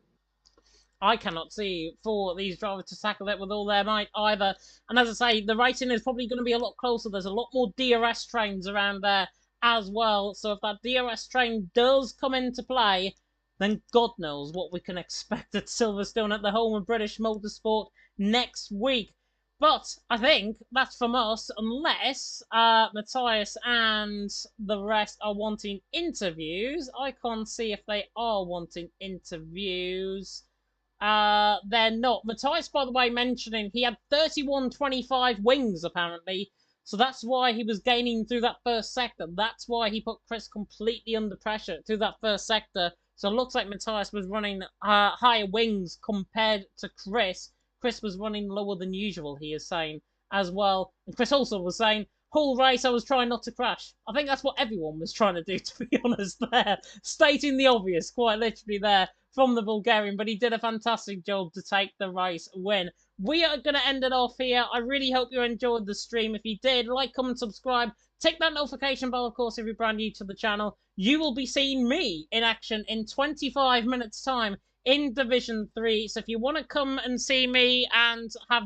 I cannot see for these drivers to tackle it with all their might either. And as I say, the racing is probably going to be a lot closer. There's a lot more DRS trains around there as well. So if that DRS train does come into play, then God knows what we can expect at Silverstone at the home of British Motorsport next week. But I think that's from us, unless Matthias and the rest are wanting interviews. I can't see if they are wanting interviews. They're not. Matthias, by the way, mentioning he had 31.25 wings, apparently. So that's why he was gaining through that first sector. That's why he put Chris completely under pressure through that first sector. So it looks like Matthias was running higher wings compared to Chris. Chris was running lower than usual, he is saying, as well. And Chris also was saying, whole race I was trying not to crash. I think that's what everyone was trying to do, to be honest, there. Stating the obvious, quite literally there, from the Bulgarian, but he did a fantastic job to take the race win. We are going to end it off here. I really hope you enjoyed the stream. If you did, like, comment, subscribe. Tick that notification bell, of course, if you're brand new to the channel. You will be seeing me in action in 25 minutes' time in Division 3. So if you want to come and see me and have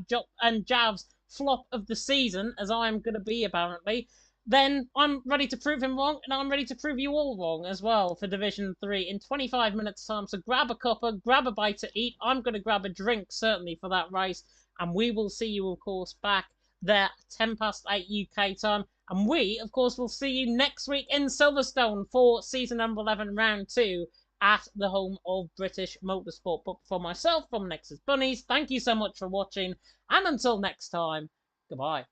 Jav's flop of the season, as I'm going to be apparently, then I'm ready to prove him wrong, and I'm ready to prove you all wrong as well for Division 3 in 25 minutes' time. So grab a cuppa, grab a bite to eat. I'm going to grab a drink, certainly, for that race. And we will see you, of course, back there 10 past 8 UK time. And we, of course, will see you next week in Silverstone for season number 11, round 2, at the home of British Motorsport. But for myself, from Nexus Bunnies, thank you so much for watching. And until next time, goodbye.